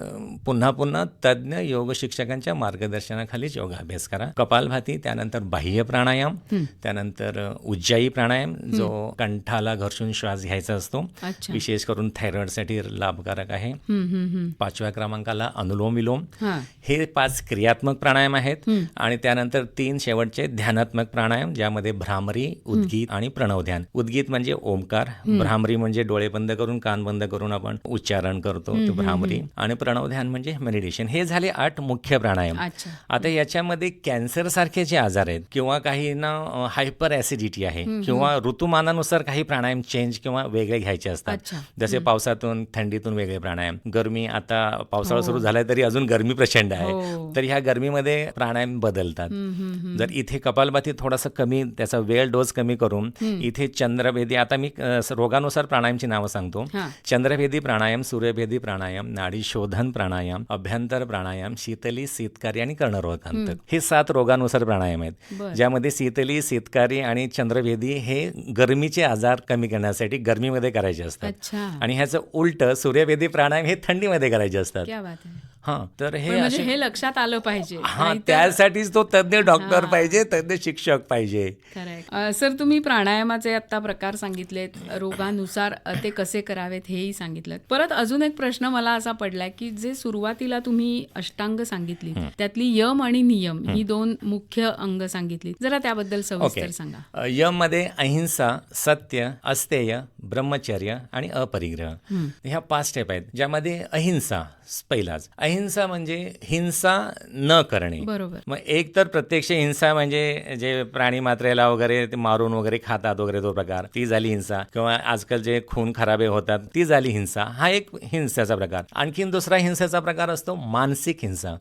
पुन्हा पुन्हा तज्ञ योग शिक्षकांच्या मार्गदर्शनाखालीच योगाभ्यास करा. कपालभाती, त्यानंतर बाह्य प्राणायाम, त्यानंतर उज्जाई प्राणायाम जो कंठाला घर्षून श्वास घ्यायचा असतो, विशेष करून थायरॉइडसाठी लाभकारक आहे. 5व्या क्रमांकाला अनुलोम विलोम. हे 5 क्रियात्मक प्राणायाम आहेत, आणि त्यानंतर 3 शेवटचे ध्यानात्मक प्राणायाम, ज्यामध्ये भ्रामरी, उद्गीत आणि प्रणव ध्यान. उद्गीत म्हणजे ओमकार, भ्रामरी म्हणजे डोळे बंद करून, कान बंद करून आपण उच्चारण करतो, तो भ्रामरी, आणि प्रणव ध्यान म्हणजे मेडिटेशन. हे झाले 8 मुख्य प्राणायाम. आता याच्यामध्ये कॅन्सर सारखे जे आजार आहेत, किंवा काहींना हायपर ऍसिडिटी आहे, किंवा ऋतुमानानुसार काही प्राणायाम चेंज किंवा वेगळे घ्यायचे असतात. जसे पावसातून थंडीतून वेगळे प्राणायाम, गरमी, आता पावसाळा सुरू झालाय तरी अजून गरमी प्रचंड आहे, तर ह्या गरमीमध्ये प्राणायाम बदलतात. जर इथे कपालभाती थोडासा कमी, त्याचा वेळ डोस कमी करून इथे चंद्रभेदी, आता मी रोगानुसार प्राणायामची नावं सांगतो. चंद्रभेदी प्राणायाम, सूर्यभेदी प्राणायाम, नाडी शोधन प्राणायाम, अभ्यंतर प्राणायाम, शीतली, शीतकारी आणि कर्णरोगांतक. हे 7 रोगानुसार प्राणायाम आहेत, ज्यामध्ये शीतली, शीतकारी आणि चंद्रभेदी हे गरमीचे आजार कमी करण्यासाठी गरमीमध्ये करायचे असतात, आणि ह्याचं उलट सूर्यभेदी प्राणायाम हे थंडीमध्ये करायचे असतात. तर हे लक्षात आलं पाहिजे. त्यासाठीच तो तज्ञ डॉक्टर पाहिजे, तज्ञ शिक्षक पाहिजे. सर, तुम्ही प्राणायामाचे आता प्रकार सांगितलेत, रोगानुसार ते कसे करावेत हेही सांगितलं. परत अजून एक प्रश्न मला असा पडलाय की जे सुरुवातीला तुम्ही अष्टांग सांगितली, त्यातली यम आणि नियम ही 2 मुख्य अंग सांगितली, जरा त्याबद्दल सविस्तर सांगा. यम मध्ये अहिंसा, सत्य, अस्तेय, ब्रह्मचर्य आणि अपरिग्रह, ह्या 5 स्टेप आहेत. ज्यामध्ये अहिंसा पहिलाच. अहिंसा म्हणजे हिंसा न करणे. बरोबर. मग एक तर प्रत्यक्ष हिंसा म्हणजे जे प्राणी मात्रेला वगैरे ते मारून वगैरे खातात वगैरे, तो प्रकार, ती झाली हिंसा. किंवा आजकाल जे खून खराबे होतात, ती झाली हिंसा. हा एक हिंसाचा प्रकार. आणखीन दुसरा हिंसेचा प्रकार असतो मानसिक हिंसा.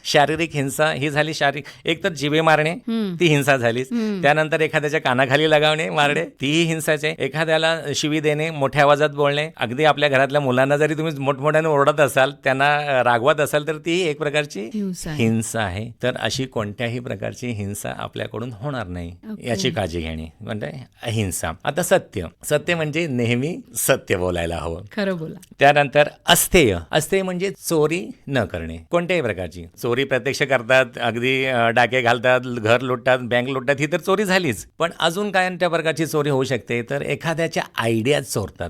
शारीरिक हिंसा ही झाली शारीरिक, एक तर जिवे मारणे, ती हिंसा झालीच. त्यानंतर एखाद्याच्या कानाखाली लगावणे, मारणे, तीही हिंसाचे. एखाद्याला शिवी देणे, मोठ्या आवाजात बोलणे, अगदी आपल्या घरातल्या मुलांना जरी तुम्ही मोठमोठ्याने ओरडत असाल, त्यांना रागवत असाल, तर ती एक प्रकारची हिंसा आहे. तर अशी कोणत्याही प्रकारची हिंसा आपल्याकडून होणार नाही, याची काळजी घेणे म्हणजे अहिंसा. आता सत्य म्हणजे नेहमी सत्य बोलायला हवं, खरं बोला. त्यानंतर अस्तेय म्हणजे चोरी न करणे, कोणत्याही प्रकारची. चोरी प्रत्यक्ष करतात, अगदी डाके घालतात, घर लुटतात, बँक लुटतात, ही तर चोरी झालीच. पण अजून काय त्या प्रकारची चोरी होऊ शकते, तर एखाद्याच्या आयडिया चोरतात.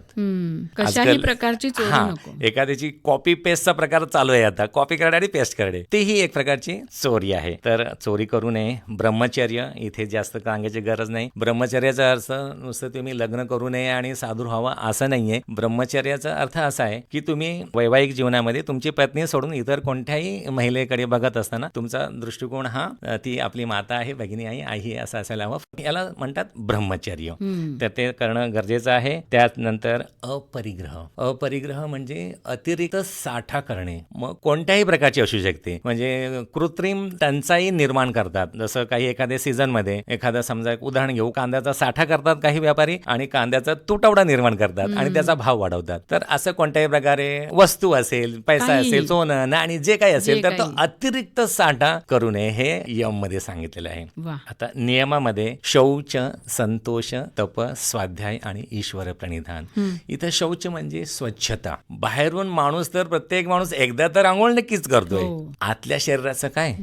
कशाही प्रकारची चोरी नको. एखाद्याची कॉपी पेस्टचा प्रकार चालू आहे आता, कॉपी करणे आणि पेस्ट करणे, तीही एक प्रकारची चोरी आहे. तर चोरी करू नये. ब्रह्मचर्य, इथे जास्त सांगायची गरज नाही. ब्रह्मचर्याचा अर्थ नुसतं तुम्ही लग्न करू नये आणि साधू व्हावं असं नाहीये. ब्रह्मचर्याचा अर्थ असा आहे की तुम्ही वैवाहिक जीवनामध्ये तुमची पत्नी सोडून इतर कोणत्याही महिलेकडे बघत असताना तुमचा दृष्टिकोन हा ती आपली माता आहे, भगिनी आहे, आई आहे, असं असायला हवं. याला म्हणतात ब्रह्मचर्य. तर ते करणं गरजेचं आहे. त्यानंतर अपरिग्रह म्हणजे अतिरिक्त साठा करणे. मग कोणत्याही प्रकारची असू शकते, म्हणजे कृत्रिम टंचाई निर्माण करतात. जसं काही एखाद्या सीझनमध्ये एखादा समजा एक उदाहरण घेऊ, कांद्याचा साठा करतात काही व्यापारी आणि कांद्याचा तुटवडा निर्माण करतात आणि त्याचा भाव वाढवतात. तर असं कोणत्याही प्रकारे वस्तू असेल, पैसा असेल, सोनं आणि जे काही असेल तर तो अतिरिक्त साठा करू नये हे यम मध्ये सांगितलेलं आहे. आता नियमामध्ये शौच, संतोष, तप, स्वाध्याय आणि ईश्वर प्रणिधान. इथं शौच म्हणजे स्वच्छता. बाहेरून माणूस तर प्रत्येक माणूस एकदा तर आंघोळ नक्कीच करतोय. आतल्या शरीराचं काय,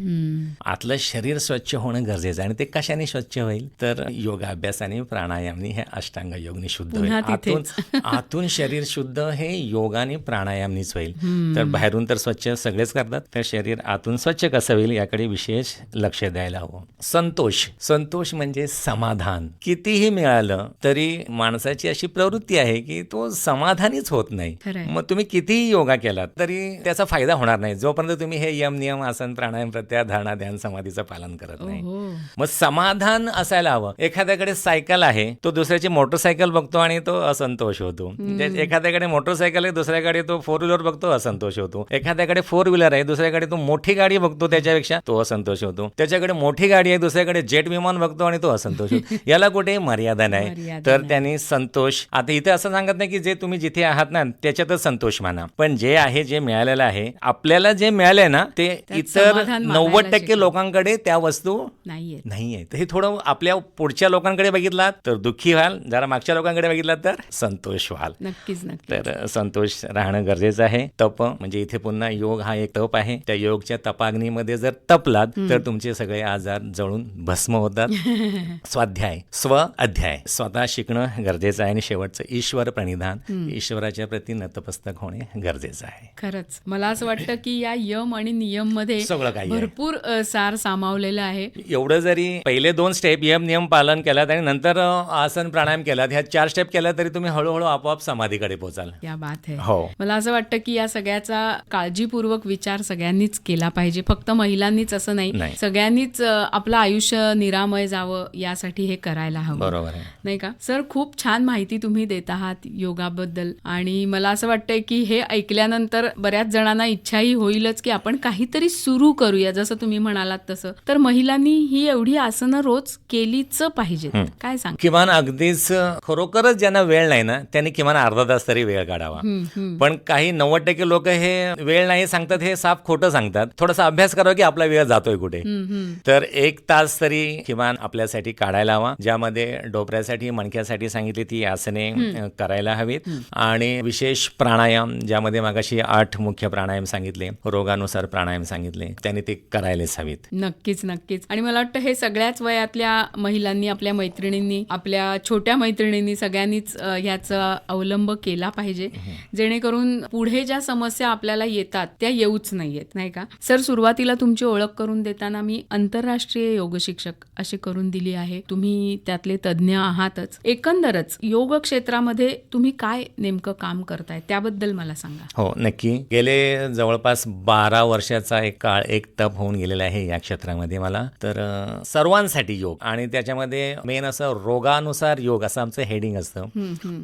आतलं शरीर स्वच्छ होणं गरजेचं आहे. आणि ते कशाने स्वच्छ होईल तर योगाभ्यासाने, प्राणायामने, हे अष्टांग योगने शुद्ध होईल. आतून शरीर शुद्ध हे योगाने, प्राणायामनेच होईल. तर बाहेरून तर स्वच्छ सगळेच करतात, तर शरीर आतून स्वच्छ कसं होईल याकडे विशेष लक्ष द्यायला हवं. संतोष म्हणजे समाधान. कितीही मिळालं तरी माणसाची अशी प्रवृत्ती आहे की तो समाधानीच होत नाही. मग तुम्ही कितीही योगा केलात तरी त्याचा फायदा होणार नाही जोपर्यंत तुम्ही हे यम, नियम, आसन, प्राणायाम, प्रत्याहार, धारणा, ध्यान, समाधीचं पालन करत नाही. मग समाधान असायला हवं. एखाद्याकडे सायकल आहे, तो दुसऱ्याची मोटरसायकल बघतो आणि तो असंतोष होतो. एखाद्याकडे मोटरसायकल आहे, दुसऱ्याकडे तो 4 व्हीलर बघतो, असंतोष होतो. एखाद्याकडे 4 व्हीलर आहे, दुसऱ्याकडे तो मोठी गाडी बघतो, त्याच्यापेक्षा तो असंतोष होतो. त्याच्याकडे मोठी गाडी आहे, दुसऱ्याकडे जेट विमान बघतो आणि तो असंतोष होतो. याला कुठे मर्यादा नाही. तर त्यांनी संतोष, आता इथे असं सांगत नाही की जे तुम्ही जिथे आहात ना त्याच्यातच संतोष माना, पण जे आहे, जे मिळालेलं आहे, आपल्याला जे मिळालंय ना ते इतर 90% लोकांकडे त्या वस्तू नाहीये. तर हे थोडं आपल्या पुढच्या लोकांकडे बघितलात तर दुःखी व्हाल, जरा मागच्या लोकांकडे बघितलात तर संतोष व्हाल. नक्कीच. तर संतोष राहणं गरजेचं आहे. तप म्हणजे इथे पुन्हा योग हा एक तप आहे. त्या योगच्या तपाग्नीमध्ये जर तपलात तर तुमचे सगळे आजार जळून भस्म होतात. स्वाध्याय, अध्याय, स्वतः शिकणं गरजेचं आहे. आणि शेवटचं ईश्वर प्रणिधान, ईश्वराच्या प्रती नतमस्तक होणे गरजेचं आहे. खरंच मला असं वाटतं की या यम आणि नियम मध्ये सगळं काही भरपूर सार सामावलेलं आहे. एवढं जरी पहिले 2 स्टेप यम, नियम पालन केलात आणि नंतर आसन, प्राणायाम केलात, ह्या 4 स्टेप केल्या तरी तुम्ही हळूहळू आपोआप समाधीकडे पोहोचाल. या बात आहे. हो, मला असं वाटतं की या सगळ्याचा काळजीपूर्वक विचार सगळ्यांनीच केला पाहिजे. फक्त महिलांनीच असं नाही, सगळ्यांनीच आपलं आयुष्य निरामय जावं यासाठी हे करायला हवं. बरोबर आहे, नाही का सर? खूप छान माहिती तुम्ही देत आहात योगाबद्दल. आणि मला असं वाटतंय की हे ऐकल्यानंतर बऱ्याच जणांना इच्छाही होईलच की आपण काहीतरी सुरू करूया, जसं तुम्ही म्हणालात तसं. तर महिलांनी ही एवढी आसनं रोज केलीच पाहिजेत. काय सांग? किमान अगदीच खरोखरच ज्यांना वेळ नाही ना त्यांनी किमान अर्धा तास तरी वेळ काढावा. पण काही 90% लोक हे वेळ नाही सांगतात, हे साफ खोटं सांगतात. थोडासा अभ्यास करावा की आपला वेळ जातोय कुठे. तर 1 तास तरी किमान आपल्यासाठी काढायला हवा, ज्यामध्ये डोपऱ्यासाठी, मणक्यासाठी सांगितली ती आसने करायला हवीत. आणि विशेष प्राणायाम, ज्यामध्ये मागाशी 8 मुख्य प्राणायाम सांगितले, रोगानुसार प्राणायाम सांगितले, त्यांनी ते करायलाच हवीत. नक्कीच. आणि मला वाटतं हे सगळ्याच वयातल्या महिलांनी, आपल्या मैत्रिणींनी, आपल्या छोट्या मैत्रिणींनी सगळ्यांनीच ह्याचा अवलंब केला पाहिजे, जेणेकरून पुढे ज्या समस्या आपल्याला येतात त्या येऊच नाहीयेत. नाही का सर? सुरुवातीला तुमची ओळख करून देताना मी आंतरराष्ट्रीय योग शिक्षक अशी करून दिली आहे. तुम्ही त्यातले तज्ज्ञ आहातच. एकंदरच योग क्षेत्रामध्ये तुम्ही काय नेमकं काम करताय त्याबद्दल मला सांगा. हो, नक्की. गेले जवळपास 12 वर्षाचा एक तप होऊन गेलेला आहे या क्षेत्रामध्ये मला. तर सर्वांसाठी योग, आणि त्याच्यामध्ये मेन असं रोगानुसार योग असं आमचं हेडिंग असतं.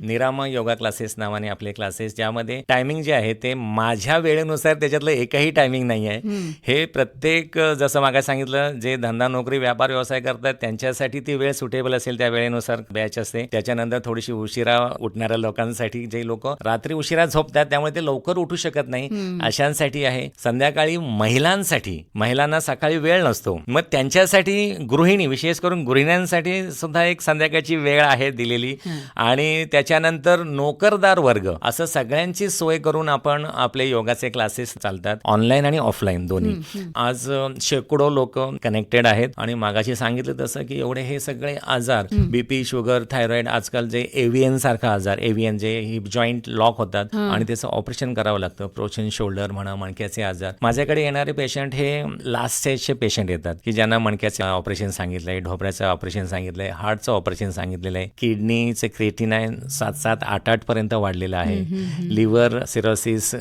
निरामय योगा क्लासेस नावाने आपले क्लासेस, ज्यामध्ये टायमिंग जे आहे ते माझ्या वेळेनुसार, त्याच्यातलं एकही टायमिंग नाही आहे. हे प्रत्येक, जसं मागे सांगितलं, जे धंदा, नोकरी, व्यापार, व्यवसाय करतात त्यांच्यासाठी ती वेळ सुटेबल असेल त्या वेळेनुसार बॅच असते. त्याच्यानंतर थोडीशी उशिरा उठणाऱ्या लोकांसाठी, जे लोक रात्री उशिरा झोपतात त्यामुळे ते लवकर उठू शकत नाही, अशांसाठी आहे. संध्याकाळी महिलांसाठी, महिलांना सकाळी वेळ नसतो, मग त्यांच्यासाठी गृहिणी, विशेष करून गृहिण्यांसाठी सुद्धा एक संध्याकाळची वेळ आहे दिलेली. आणि त्याच्यानंतर नोकरदार वर्ग, असं सगळ्यांची सोय करून आपण आपले योगाचे क्लासेस चालतात, ऑनलाईन आणि ऑफलाईन दोन्ही. आज शेकडो लोक कनेक्टेड आहेत. आणि मागाशी सांगितलं तसं की एवढे हे सगळे आजार, बीपी, शुगर, थायरॉइड, आजकाल जे एव्हीएन सारखा आजार, एव्हीएन जे हिप जॉईंट लॉक होतात आणि त्याचं ऑपरेशन करावं लागतं, प्रोचन शोल्डर म्हणा, मणक्याचे आजार. माझ्याकडे येणारे पेशंट हे लास्ट स्टेजचे पेशंट येतात की ज्यांना मणक्याचे ऑपरेशन सांगितलंय, ढोपऱ्याचं ऑपरेशन सांगितलंय, हार्टचं ऑपरेशन सांगितलेलं आहे, किडनीचे क्रिएटिनाइन 7, 8 पर्यंत वाढलेलं आहे, liver cirrhosis,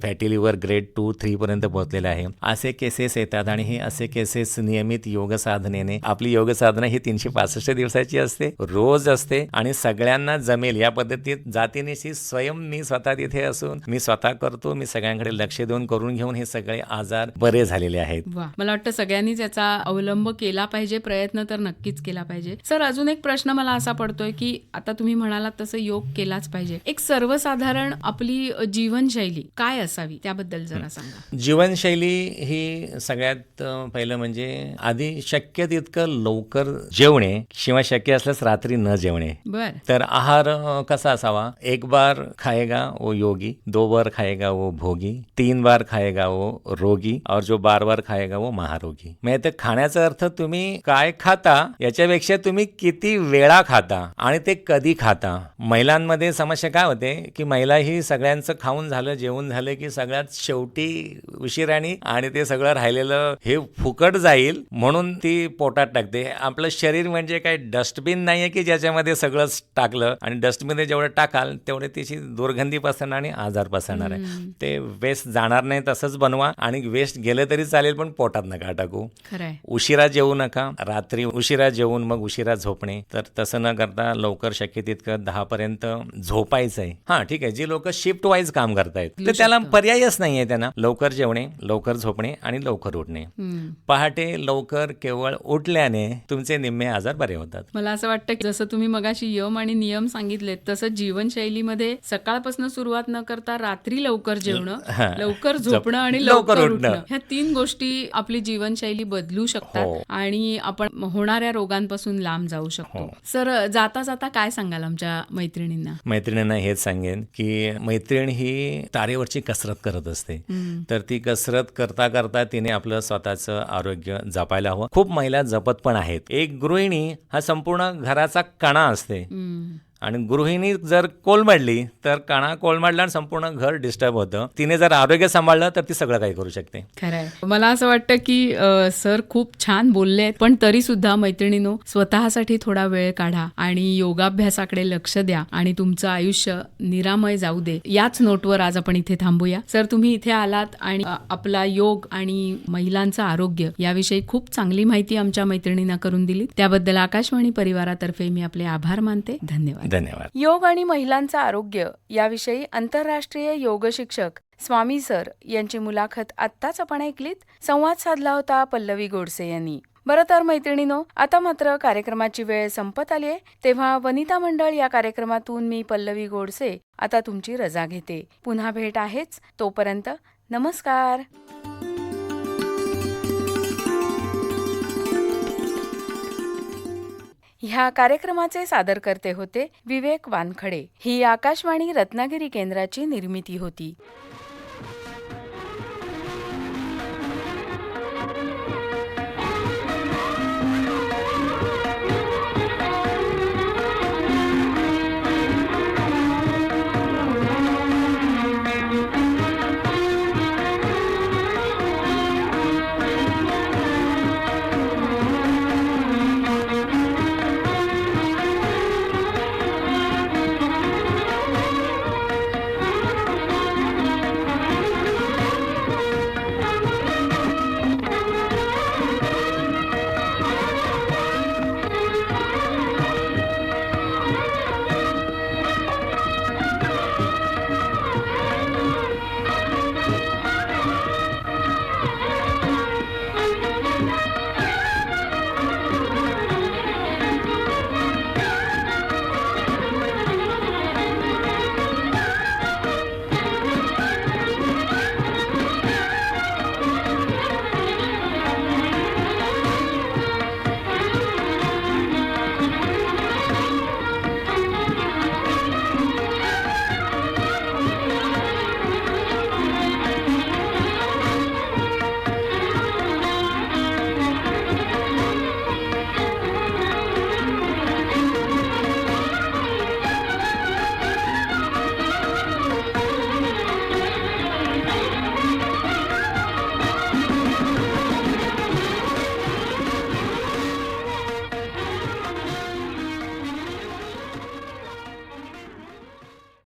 fatty liver grade 2, 3 पर्यंत पोहोचलेलं आहे. असे केसेस येतात. आणि हे असे केसेस नियमित योग साधनेने, आपली योग साधना ही 365 दिवसाची असते, रोज असते. आणि सगळ्यांना सगळ्यांना जमेल या पद्धतीत जातीनिशी स्वयं मी स्वतः तिथे असून मी स्वतः करतो, मी सगळ्यांकडे लक्ष देऊन करून घेऊन हे सगळे आजार बरे झालेले आहेत. वा, मला वाटतं सगळ्यांनीच याचा अवलंब केला पाहिजे, प्रयत्न तर नक्कीच केला पाहिजे. सर, अजून एक प्रश्न मला असा पडतोय की आता तुम्ही म्हणालात तसं योग केलाच पाहिजे. एक सर्वसाधारण आपली जीवनशैली काय असावी त्याबद्दल जरा सांगा. जीवनशैली ही सगळ्यात पहिलं म्हणजे आधी शक्य तितकं लवकर जेवणे किंवा शक्य असल्यास रात्री न जेवणे. बर. तर आहार कसा असावा, 1 बार खाएगा वो योगी, 2 बार खाएगा वो भोगी, 3 बार खाएगा वो रोगी और जो बार बार खाएगा वो महारोगी. म्हणजे ते खाण्याचा अर्थ तुम्ही काय खाता याच्यापेक्षा तुम्ही किती वेळा खाता आणि ते कधी खाता. महिलांमध्ये समस्या काय होते की महिला ही सगळ्यांचं खाऊन झालं, जेवण झालं की सगळ्यात शेवटी उशिराणी आणि ते सगळं राहिलेलं हे फुकट जाईल म्हणून ती पोटात टाकते. आपलं शरीर म्हणजे काही डस्टबिन नाहीये की ज्याच्यामध्ये सगळंच टाकलं आणि डस्टबिन जेवढं टाकाल तेवढे त्याची दुर्गंधी पसरणार आणि आजार पसरणार आहे. ते वेस्ट जाणार नाही तसंच बनवा आणि वेस्ट गेलं तरी चालेल पण पोटात नका टाकू. खरंय. उशिरा जेवू नका, रात्री उशिरा जेवून मग उशिरा झोपणे. तर तसं न करता लवकर शक्य तितकं 10 पर्यंत झोपायचंय. हा ठीक आहे, जी लोक शिफ्ट वाईज काम करतायत तर त्याला पर्यायच नाहीये. त्यांना लवकर जेवणे, लवकर झोपणे आणि लवकर उठणे. पहाटे लवकर केवळ उठल्याने तुमचे निम्मे आजार बरे होतात. मला असं वाटतं की जसं तुम्ही मगाशी यम आणि नियम सांगितलेत तसं जीवनशैलीमध्ये सकाळपासून सुरुवात न करता रात्री लवकर जेवणं, लवकर झोपणं आणि लवकर उठणं, ह्या 3 गोष्टी आपली जीवनशैली बदलू शकतात आणि आपण होणाऱ्या रोगांपासून लांब जाऊ शकतो. सर, जाता जाता काय सांगाल आमच्या मैत्रिणींना हेच सांगेन की मैत्रीण ही तारेवरची कसरत करत असते. तर ती कसरत करता करता तिने आपलं स्वतःचं आरोग्य जपायला हवं. खूप महिला जपत पण आहेत. एक गृहिणी हा संपूर्ण घराचा कणा असते आणि गृहिणी जर कोलमडली तर कणा कोलमडला आणि संपूर्ण घर डिस्टर्ब होतं. तिने जर आरोग्य सांभाळलं तर ती सगळं काही करू शकते. खरंय. मला असं वाटतं की सर खूप छान बोलले, पण तरी सुद्धा मैत्रिणींनो, स्वतःसाठी थोडा वेळ काढा आणि योगाभ्यासाकडे लक्ष द्या आणि तुमचं आयुष्य निरामय जाऊ दे. याच नोटवर आज आपण इथे थांबूया. सर, तुम्ही इथे आलात आणि आपला योग आणि महिलांचं आरोग्य याविषयी खूप चांगली माहिती आमच्या मैत्रिणींना करून दिली. त्याबद्दल आकाशवाणी परिवारातर्फे मी आपले आभार मानते. धन्यवाद. धन्यवाद. योग आणि महिलांचं आरोग्य याविषयी आंतरराष्ट्रीय योग शिक्षक स्वामी सर यांची मुलाखत आत्ताच आपण ऐकलीत. संवाद साधला होता पल्लवी गोडसे यांनी. बरं तर मैत्रिणीनो, आता मात्र कार्यक्रमाची वेळ संपत आली आहे, तेव्हा वनिता मंडळ या कार्यक्रमातून मी पल्लवी गोडसे आता तुमची रजा घेते. पुन्हा भेट आहेच. तोपर्यंत नमस्कार. ह्या कार्यक्रमाचे सादरकर्ते होते विवेक वानखडे. ही आकाशवाणी रत्नागिरी केंद्राची निर्मिती होती.